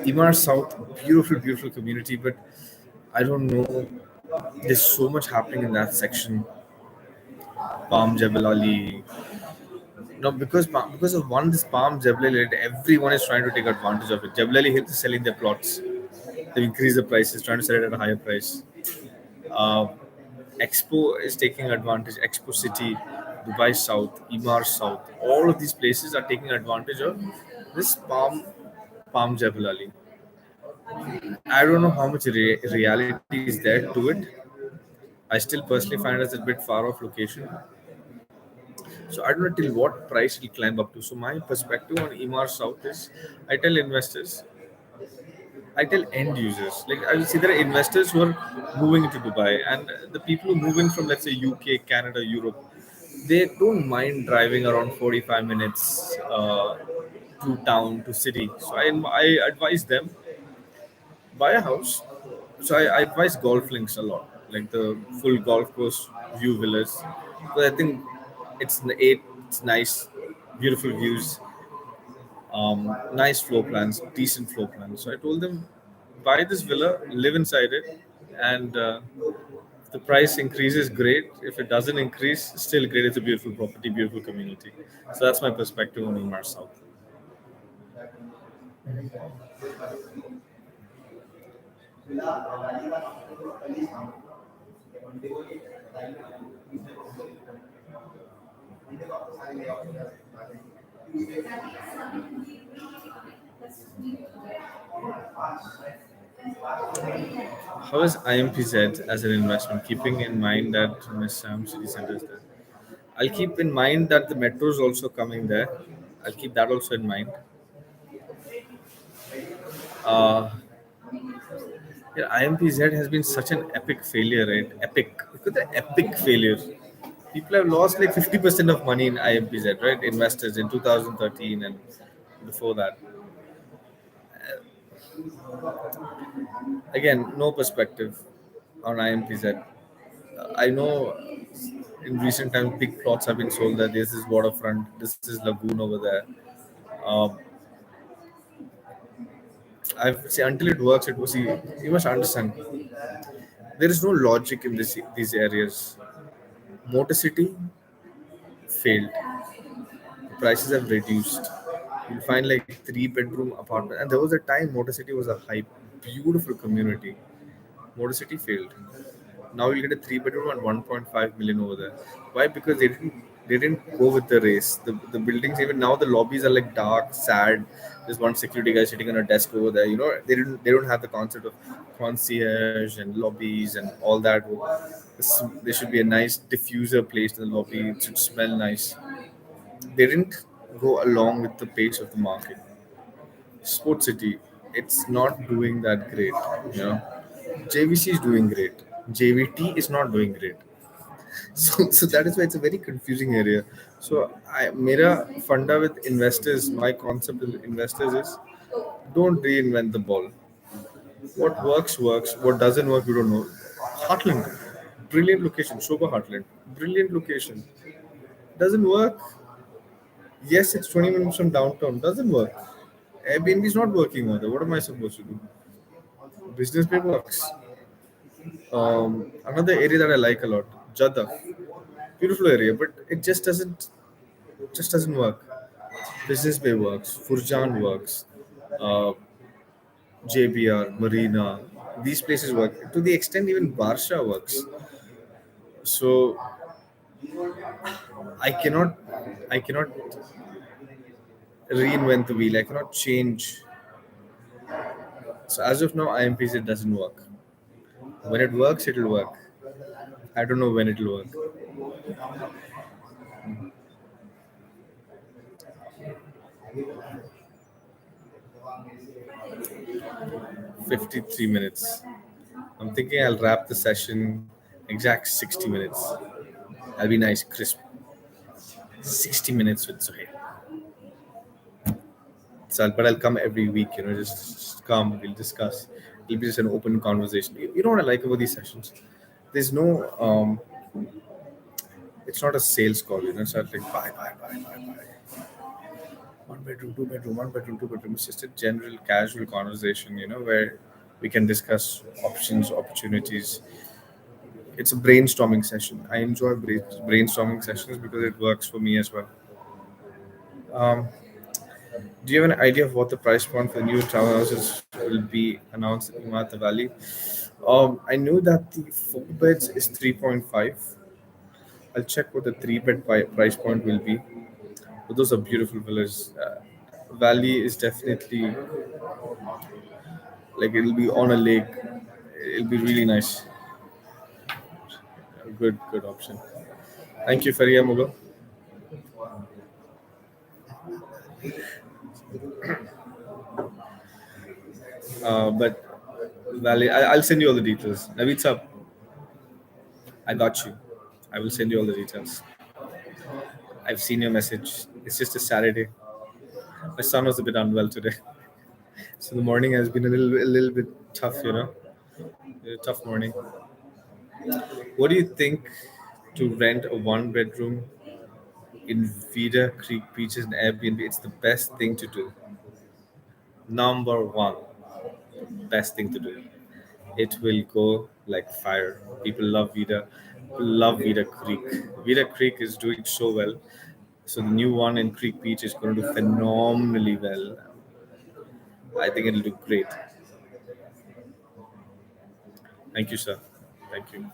Imar South, beautiful, beautiful community, but I don't know. There's so much happening in that section. Palm Jebel Ali. No, because of one this Palm Jebel Ali, everyone is trying to take advantage of it. Jebel Ali Hills is selling their plots. They increase the prices, trying to sell it at a higher price. Uh, Expo is taking advantage. Expo City, Dubai South, Emaar South, all of these places are taking advantage of this Palm Jebel Ali. I don't know how much reality is there to it. I still personally find it as a bit far off location. So I don't know till what price it'll climb up to. So my perspective on Emaar South is, I tell investors, I tell end users, like I will see there are investors who are moving into Dubai, and the people who move in from let's say UK, Canada, Europe, they don't mind driving around 45 minutes to town to city. So I advise them buy a house. So I advise golf links a lot, like the full golf course view villas. But I think It's nice, beautiful views, nice floor plans, decent floor plans. So I told them, buy this villa, live inside it, and if the price increases, great. If it doesn't increase, still great. It's a beautiful property, beautiful community. So that's my perspective on Emaar South. How is IMPZ as an investment, keeping in mind that Miss Sam City Center is there? I'll keep in mind that the metro is also coming there. I'll keep that also in mind. Uh, yeah, IMPZ has been such an epic failure, right? Epic. Look at the epic failure. People have lost like 50% of money in IMPZ, right? Investors in 2013 and before that. Again, no perspective on IMPZ. I know in recent times big plots have been sold there. This is waterfront, this is lagoon over there. Um, I've see until it works, it was see. You must understand there is no logic in these areas. Motor City failed. The prices have reduced. You'll find like three-bedroom apartment, and there was a time Motor City was a hype, beautiful community. Motor City failed. Now you get a three-bedroom at 1.5 million over there. Why? Because they didn't go with the race. The buildings, even now the lobbies are like dark, sad. There's one security guy sitting on a desk over there. They don't have the concept of concierge and lobbies and all that. There should be a nice diffuser placed in the lobby. It should smell nice. They didn't go along with the pace of the market. Sports City, it's not doing that great. You know, JVC is doing great. JVT is not doing great. So that is why it's a very confusing area. So Mera funda with investors, my concept with investors is don't reinvent the ball. What works works. What doesn't work, you don't know. Heartland, brilliant location. Shobha Heartland, brilliant location. Doesn't work. Yes, it's 20 minutes from downtown. Doesn't work. Airbnb is not working over there. What am I supposed to do? Business pay works. Another area that I like a lot, Jadda, beautiful area, but it just doesn't work. Business Bay works, Furjan works, uh, JBR, Marina, these places work to the extent even Barsha works. So I cannot, I cannot reinvent the wheel. I cannot change. So as of now, IMPZ doesn't work. When it works, it'll work. I don't know when it'll work. 53 minutes. I'm thinking I'll wrap the session exact 60 minutes. That'll be nice, crisp. 60 minutes with Suhail. So, but I'll come every week, just come, we'll discuss. It'll be just an open conversation. You know what I like about these sessions? There's no, it's not a sales call, it's not like buy. One bedroom, two bedroom, one bedroom, two bedroom. It's just a general casual conversation, where we can discuss options, opportunities. It's a brainstorming session. I enjoy brainstorming sessions because it works for me as well. Um, do you have an idea of what the price point for the new townhouses will be announced in Emaar Valley? I know that the 4 beds is 3.5. I'll check what the 3 bed price point will be. But those are beautiful villas. Valley is definitely like it'll be on a lake. It'll be really nice. A good option. Thank you, Faria Mughal. But Valley, I'll send you all the details. Naveed up. I got you. I will send you all the details. I've seen your message. It's just a Saturday. My son was a bit unwell today, so the morning has been a little bit tough. A tough morning. What do you think to rent a one bedroom in Vida Creek Beaches and Airbnb, it's the best thing to do. Number one, best thing to do. It will go like fire. People love Vida. People love Vida Creek. Vida Creek is doing so well. So the new one in Creek Beach is going to do phenomenally well. I think it'll do great. Thank you, sir. Thank you.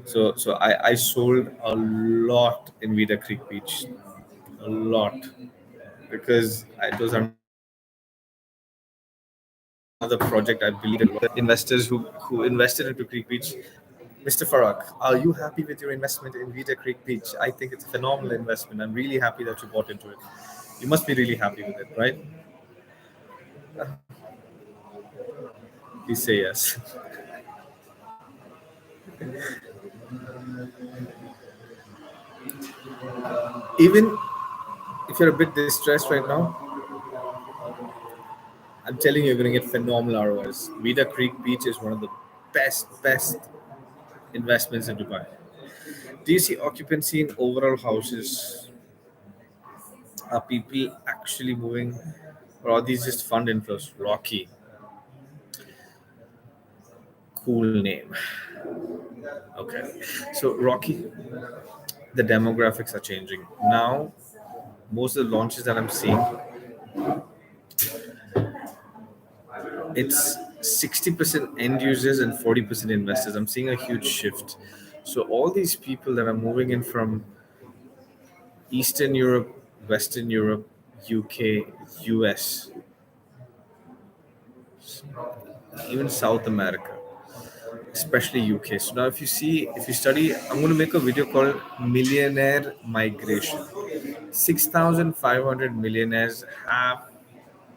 So I sold a lot in Vida Creek Beach, a lot, because it was another project I believed in a lot. Investors who invested into Creek Beach. Mr. Farag, are you happy with your investment in Vida Creek Beach? I think it's a phenomenal investment. I'm really happy that you bought into it. You must be really happy with it, right? Please say yes. Even if you're a bit distressed right now, I'm telling you, you're going to get phenomenal ROIs. Vida Creek Beach is one of the best investments in Dubai. Do you see occupancy in overall houses? Are people actually moving, or are these just fund inflows? Rocky, cool name. Okay, so Rocky, the demographics are changing now. Most of the launches that I'm seeing, it's 60% end users and 40% investors. I'm seeing a huge shift. So all these people that are moving in from Eastern Europe, Western Europe, UK, US, even South America, especially UK. So now if you study, I'm going to make a video called Millionaire Migration. 6,500 millionaires have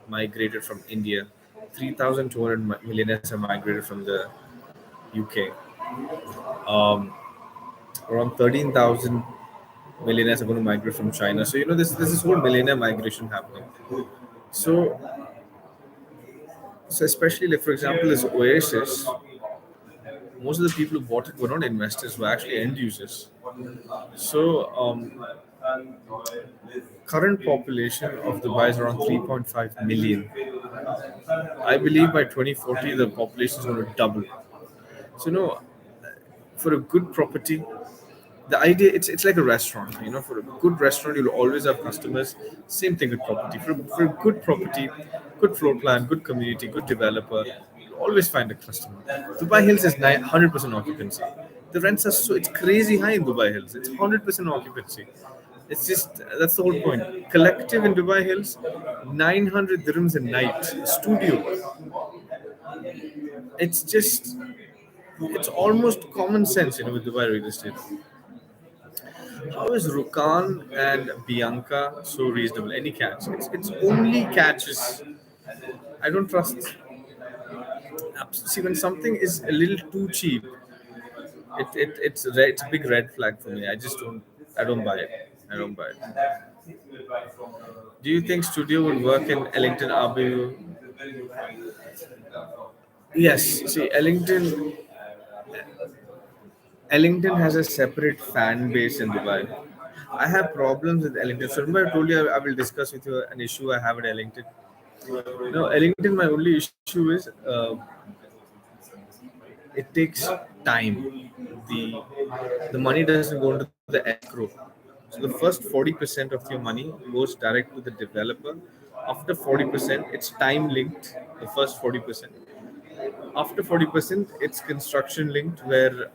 migrated from India. 3,200 millionaires have migrated from the UK. Um, Around 13,000 millionaires are going to migrate from China. So there's this whole millionaire migration happening. So especially like for example, this Oasis, most of the people who bought it were not investors, were actually end users. So current population of Dubai is around 3.5 million. I believe by 2040 the population is going to double. So for a good property, the idea it's like a restaurant. For a good restaurant you'll always have customers. Same thing with property. For a good property, good floor plan, good community, good developer, you'll always find a customer. Dubai Hills is 100% occupancy. The rents are so it's crazy high in Dubai Hills. It's 100% occupancy. It's just that's the whole point. Collective in Dubai Hills, 900 dirhams a night. Studio. It's just it's almost common sense, with Dubai real estate. How is Rukan and Bianca so reasonable? Any catch? It's only catches. I don't trust. See, when something is a little too cheap, it's a big red flag for me. I don't buy it. I don't buy it. Do you think studio would work in Ellington Abu? Yes. See, Ellington has a separate fan base in Dubai. I have problems with Ellington. So remember, I told you I will discuss with you an issue I have at Ellington. No, Ellington, my only issue is it takes time. The the money doesn't go into the escrow. So the first 40% of your money goes direct to the developer. After 40%, it's time linked. The first 40%. After 40%, it's construction linked, where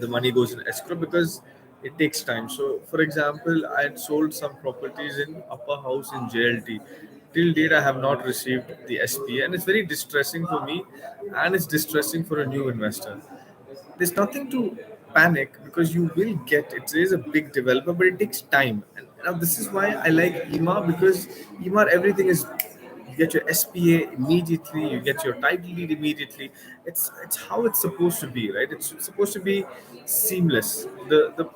the money goes in escrow because it takes time. So, for example, I had sold some properties in Upper House in JLT. Till date, I have not received the SPA, and it's very distressing for me, and it's distressing for a new investor. There's nothing to panic because you will get it. There is a big developer, but it takes time. And now this is why I like Emaar, because Emaar everything is you get your SPA immediately, you get your title deed immediately. It's how it's supposed to be, right? It's supposed to be seamless. The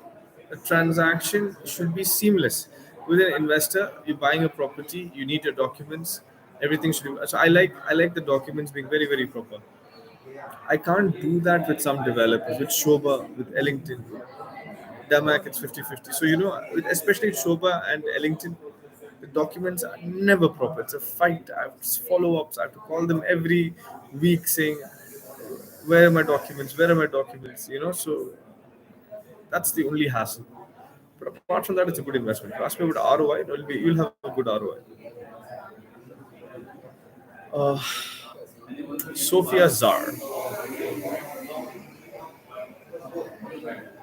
transaction should be seamless. With an investor, you're buying a property, you need your documents, everything should be. So I like the documents being very proper. I can't do that with some developers, with Shoba, with Ellington. Damac, it's 50-50. So, especially Shoba and Ellington, the documents are never proper. It's a fight. I have follow ups. I have to call them every week saying, where are my documents? Where are my documents? So that's the only hassle. But apart from that, it's a good investment. If you ask me about ROI, you'll have a good ROI. Uh, Sophia Zar.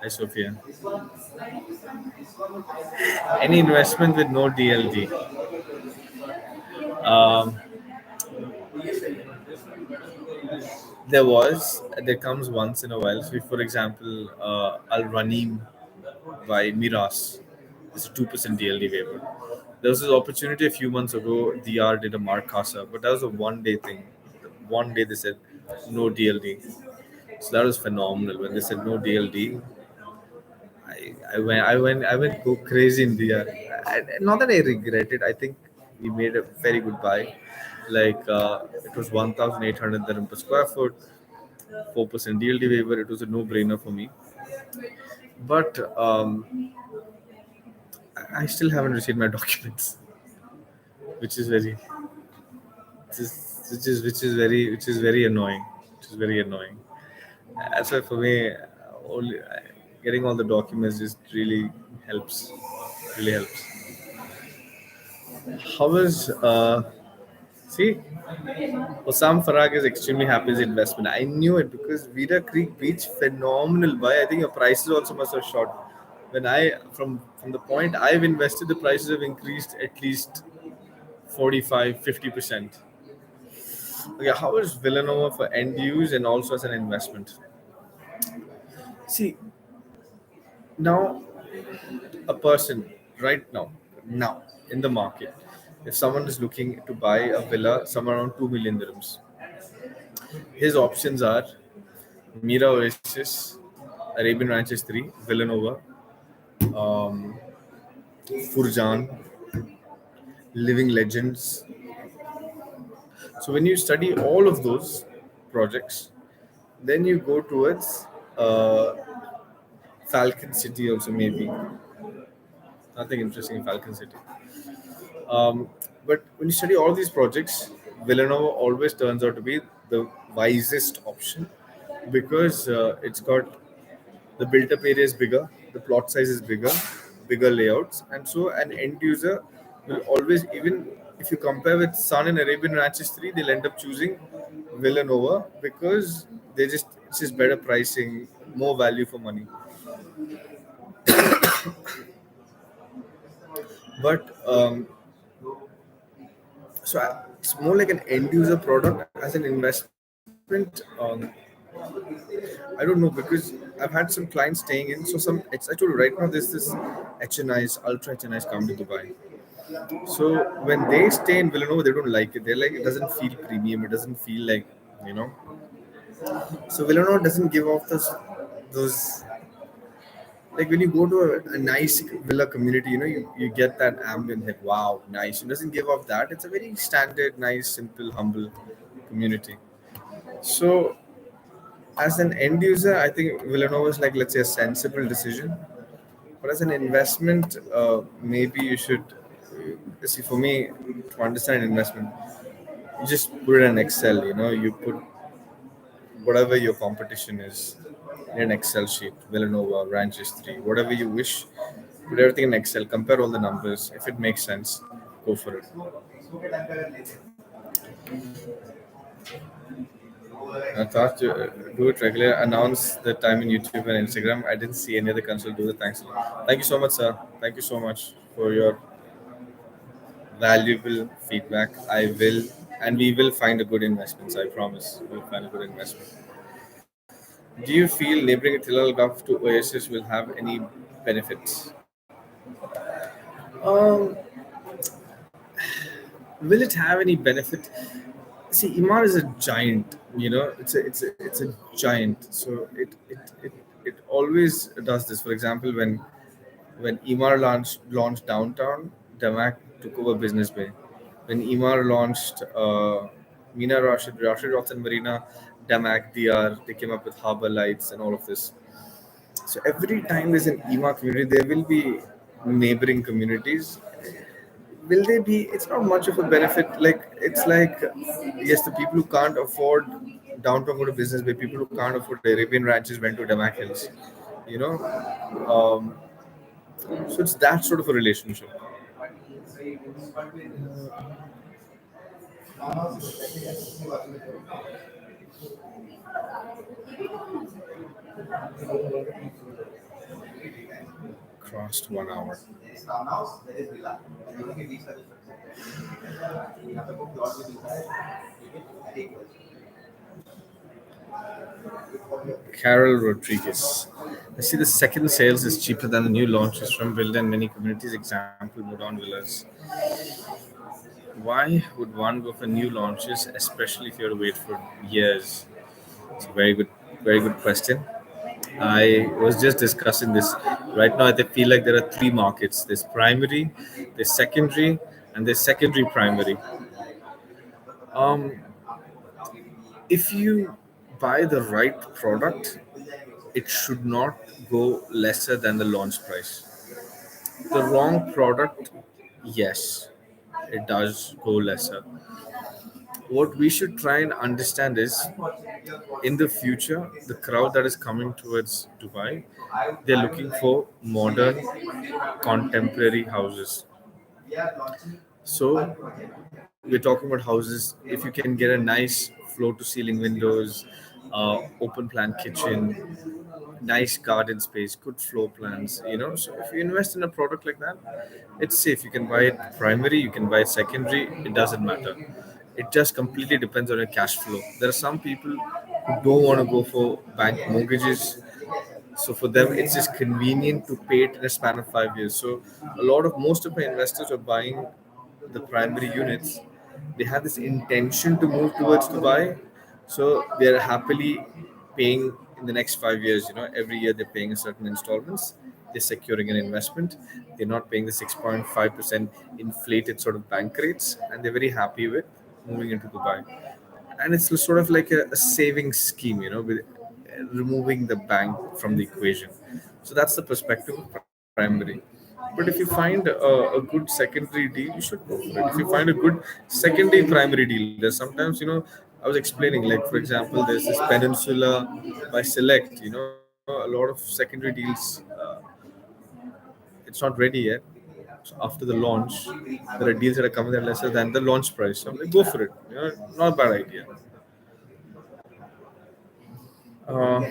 Hi, Sophia. Any investment with no DLD? Um, there comes once in a while. So, for example, Al Ranim by Miras is a 2% DLD waiver. There was this opportunity a few months ago. DR did a Mark Casa, but that was a 1 day thing. One day they said no DLD. So that was phenomenal. When they said no DLD, I went go crazy in DR. Not that I regret it. I think we made a very good buy. Like it was 1,800 dirham per square foot, 4% DLD waiver. It was a no-brainer for me. But I still haven't received my documents, which is very, which is very annoying. Which is very annoying. That's why for me, only getting all the documents just really helps. Really helps. How is see? Osam Farag is extremely happy with his investment. I knew it because Vida Creek Beach, phenomenal buy. I think your prices also must have shot. When I from the point I've invested, the prices have increased at least 45-50%. Okay, how is Villanova for end use and also as an investment? See, now a person right now in the market, if someone is looking to buy a villa somewhere around 2 million dirhams, his options are Mira Oasis, Arabian Ranches 3, Villanova, um, Furjan, Living Legends. So when you study all of those projects, then you go towards uh, Falcon City also maybe. Nothing interesting in Falcon City. But when you study all these projects, Villanova always turns out to be the wisest option because it's got the built-up area is bigger, the plot size is bigger, bigger layouts, and so an end user will always, even if you compare with Sun and Arabian Ranches 3, they'll end up choosing Villanova because it's just better pricing, more value for money. But it's more like an end user product as an investment. I don't know because I've had some clients staying in. So I told you right now there's this HNIs, ultra HNIs come to Dubai. So when they stay in Villanova, they don't like it. They're like, it doesn't feel premium. It doesn't feel like, you know. So Villanova doesn't give off those like when you go to a nice villa community, you get that ambient like wow, nice. It doesn't give off that. It's a very standard, nice, simple, humble community. So as an end user, I think Villanova is like let's say a sensible decision. But as an investment, maybe you should see. For me, to understand investment, you just put it in Excel. You put whatever your competition is in an Excel sheet, Villanova, Ranches 3, whatever you wish. Put everything in Excel. Compare all the numbers. If it makes sense, go for it. I thought to do it regularly. Announce the time in YouTube and Instagram. I didn't see any other console do it. Thanks. Thank you so much, sir. Thank you so much for your valuable feedback. I will, and we will find a good investments. I promise, we'll find a good investment. Do you feel neighboring Tilal Gulf to Oasis will have any benefits? Um, will it have any benefit? See, Emaar is a giant. It's a giant. So it always does this. For example, when Emaar launched downtown, Damac took over Business Bay. When Emaar launched Mina Rashid Watson Marina, Damak, DR, they came up with harbor lights and all of this. So every time there's an Emaar community, there will be neighboring communities. Will they be? It's not much of a benefit. Like it's like yes, the people who can't afford downtown go to business, but people who can't afford Arabian ranches went to Damak Hills. You know, um, so it's that sort of a relationship. Crossed 1 hour. Carol Rodriguez. I see the second sales is cheaper than the new launches from build and many communities. Example, Modern Villas. Why would one go for new launches, especially if you have to wait for years? It's a very good question. I was just discussing this. Right now, I feel like there are three markets: there's primary, there's secondary, and there's secondary primary. Um, if you buy the right product, it should not go lesser than the launch price. The wrong product, yes, it does go lesser. What we should try and understand is in the future, the crowd that is coming towards Dubai, they're looking for modern, contemporary houses. So we're talking about houses. If you can get a nice floor to ceiling windows, open plan kitchen, nice garden space, good floor plans, so if you invest in a product like that, it's safe. You can buy it primary, you can buy it secondary, it doesn't matter. It just completely depends on your cash flow. There are some people who don't want to go for bank mortgages, so for them it's just convenient to pay it in a span of 5 years. So most of my investors are buying the primary units. They have this intention to move towards Dubai, so they're happily paying in the next 5 years. Every year they're paying a certain installments. They're securing an investment. They're not paying the 6.5% inflated sort of bank rates, and they're very happy with moving into Dubai. And it's sort of like a saving scheme, with removing the bank from the equation. So that's the perspective of primary. But if you find a good secondary deal, you should go for it. If you find a good secondary primary deal, there's sometimes, I was explaining, like, for example, there's this Peninsula by Select, a lot of secondary deals, it's not ready yet. So after the launch, there are deals that are coming that are lesser than the launch price. So I'm like, go for it. Not a bad idea. Uh,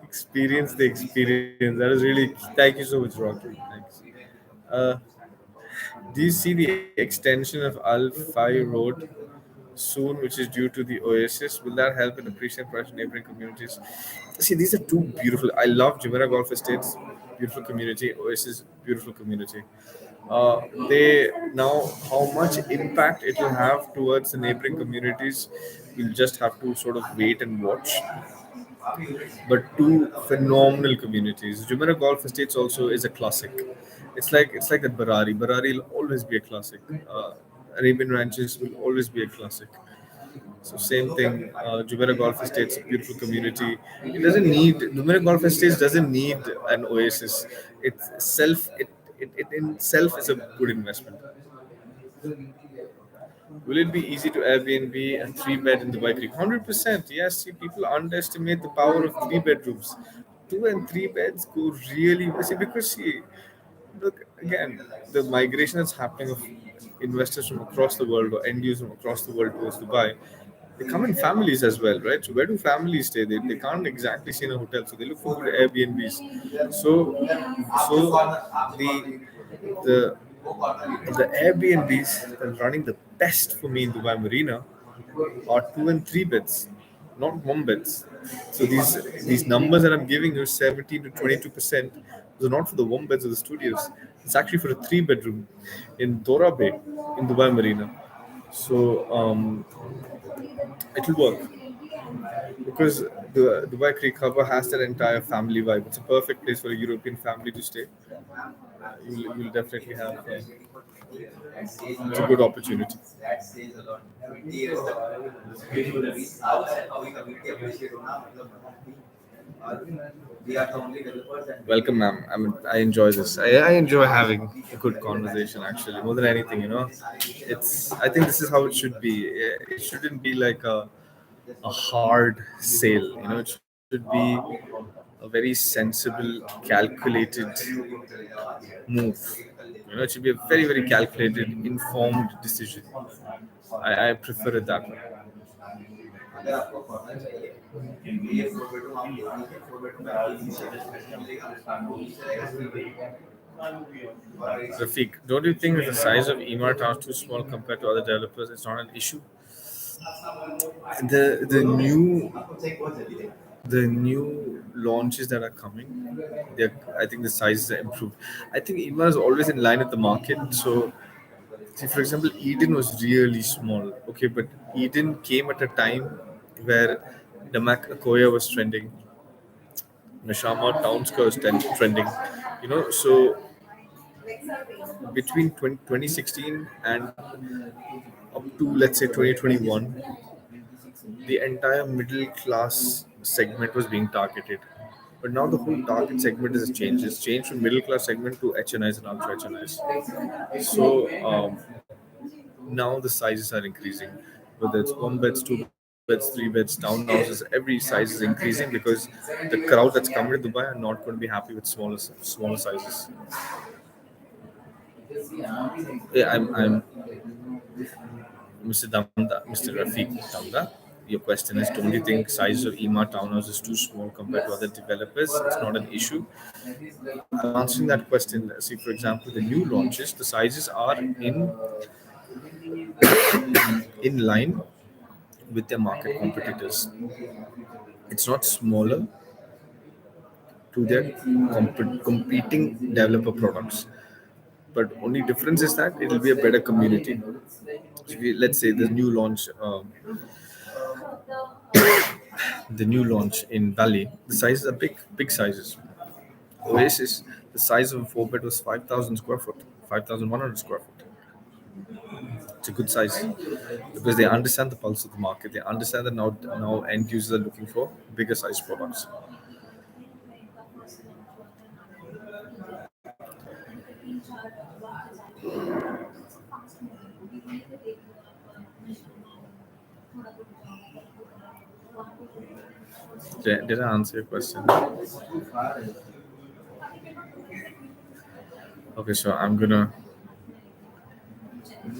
experience the experience. That is really, thank you so much, Rocky. Thanks. Uh, do you see the extension of Al Fai Road soon, which is due to the Oasis? Will that help in appreciating price in neighboring communities? See, these are two beautiful. I love Jumeirah Golf Estates, beautiful community. Oasis, beautiful community. They now how much impact it will have towards the neighboring communities. We'll just have to sort of wait and watch. But two phenomenal communities. Jumeirah Golf Estates also is a classic. It's like that Barari. Barari will always be a classic. Arabian Ranches will always be a classic. So same thing. Jumeirah Golf Estates, a beautiful community. It doesn't need Jumeirah Golf Estates doesn't need an oasis. It in itself is a good investment. Will it be easy to Airbnb a three bed in Dubai Creek? 100%. Yes, see, people underestimate the power of three bedrooms. Two and three beds go really see because see, look again, the migration that's happening of investors from across the world or end users from across the world towards Dubai, they come in families as well, right? So where do families stay? They can't exactly stay in a hotel, so they look for good Airbnbs. So the the the Airbnbs that are running the best for me in Dubai Marina are two and three beds, not one beds. So these numbers that I'm giving you, 17 to 22%, those are not for the one beds of the studios. It's actually for a three bedroom in Dora Bay in Dubai Marina. So it'll work because the Dubai Creek Harbor has that entire family vibe. It's a perfect place for a European family to stay. you'll definitely have it's a good opportunity. Welcome, ma'am. I enjoy this. I enjoy having a good conversation, actually, more than anything. It's. I think this is how it should be. It shouldn't be like a hard sale. It should be a very sensible, calculated move. It should be a very, very calculated, informed decision. I prefer it that way. Rafiq, don't you think that the size of Emaar Town is too small compared to other developers? It's not an issue. The new launches that are coming, I think the sizes are improved. I think Emaar is always in line with the market. So, see, for example, Eden was really small. Okay, but Eden came at a time where Damak Akoya was trending, Nashama Town Square was trending. So between 2016 and up to, let's say, 2021, the entire middle class segment was being targeted. But now the whole target segment is changed. It's changed from middle class segment to HNIs and ultra HNIs. So now the sizes are increasing. Whether it's one beds, two beds, three beds, townhouses, every size is increasing because the crowd that's coming to Dubai are not going to be happy with smaller sizes. Yeah, I'm Mr. Damda, Mr. Rafiq Damda. Your question is, don't you think size of Emaar townhouse is too small compared to other developers? It's not an issue. I'm answering that question. See, for example, the new launches, the sizes are in line with their market competitors. It's not smaller to their competing developer products. But only difference is that it will be a better community. So let's say the new launch in Bali, the sizes are big sizes. Oasis, the size of a four bed was 5,000 square foot, 5,100 square foot. It's a good size because they understand the pulse of the market. They understand that now end users are looking for bigger size products. Did I answer your question? Okay, so I'm gonna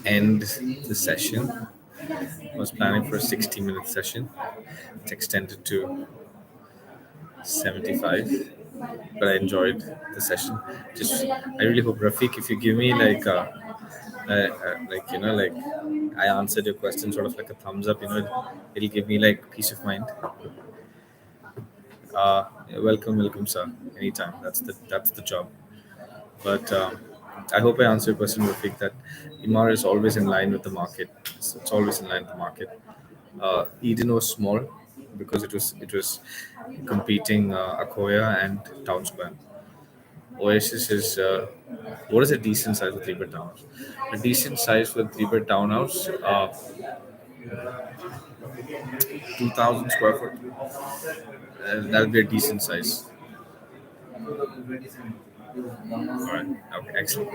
end the session. I was planning for a 60-minute session. It's extended to 75, but I enjoyed the session. Just, I really hope, Rafiq, if you give me like I answered your question sort of like a thumbs up, it'll give me like peace of mind. Welcome, sir. Anytime. That's the job. But I hope I answered your question, Rafiq, that Emaar is always in line with the market. It's always in line with the market. Eden was small because it was competing Akoya and Town Square. Oasis is what is a decent size for three-bed townhouse? A decent size for three-bed townhouse, 2,000 square foot. That'll be a decent size. All right. Okay. Excellent.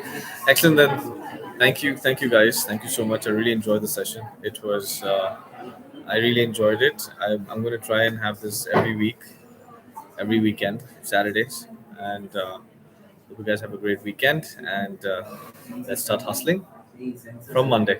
Excellent. Then, thank you, guys. Thank you so much. I really enjoyed the session. It was. I really enjoyed it. I'm going to try and have this every week, every weekend, Saturdays, and hope you guys have a great weekend. And let's start hustling from Monday.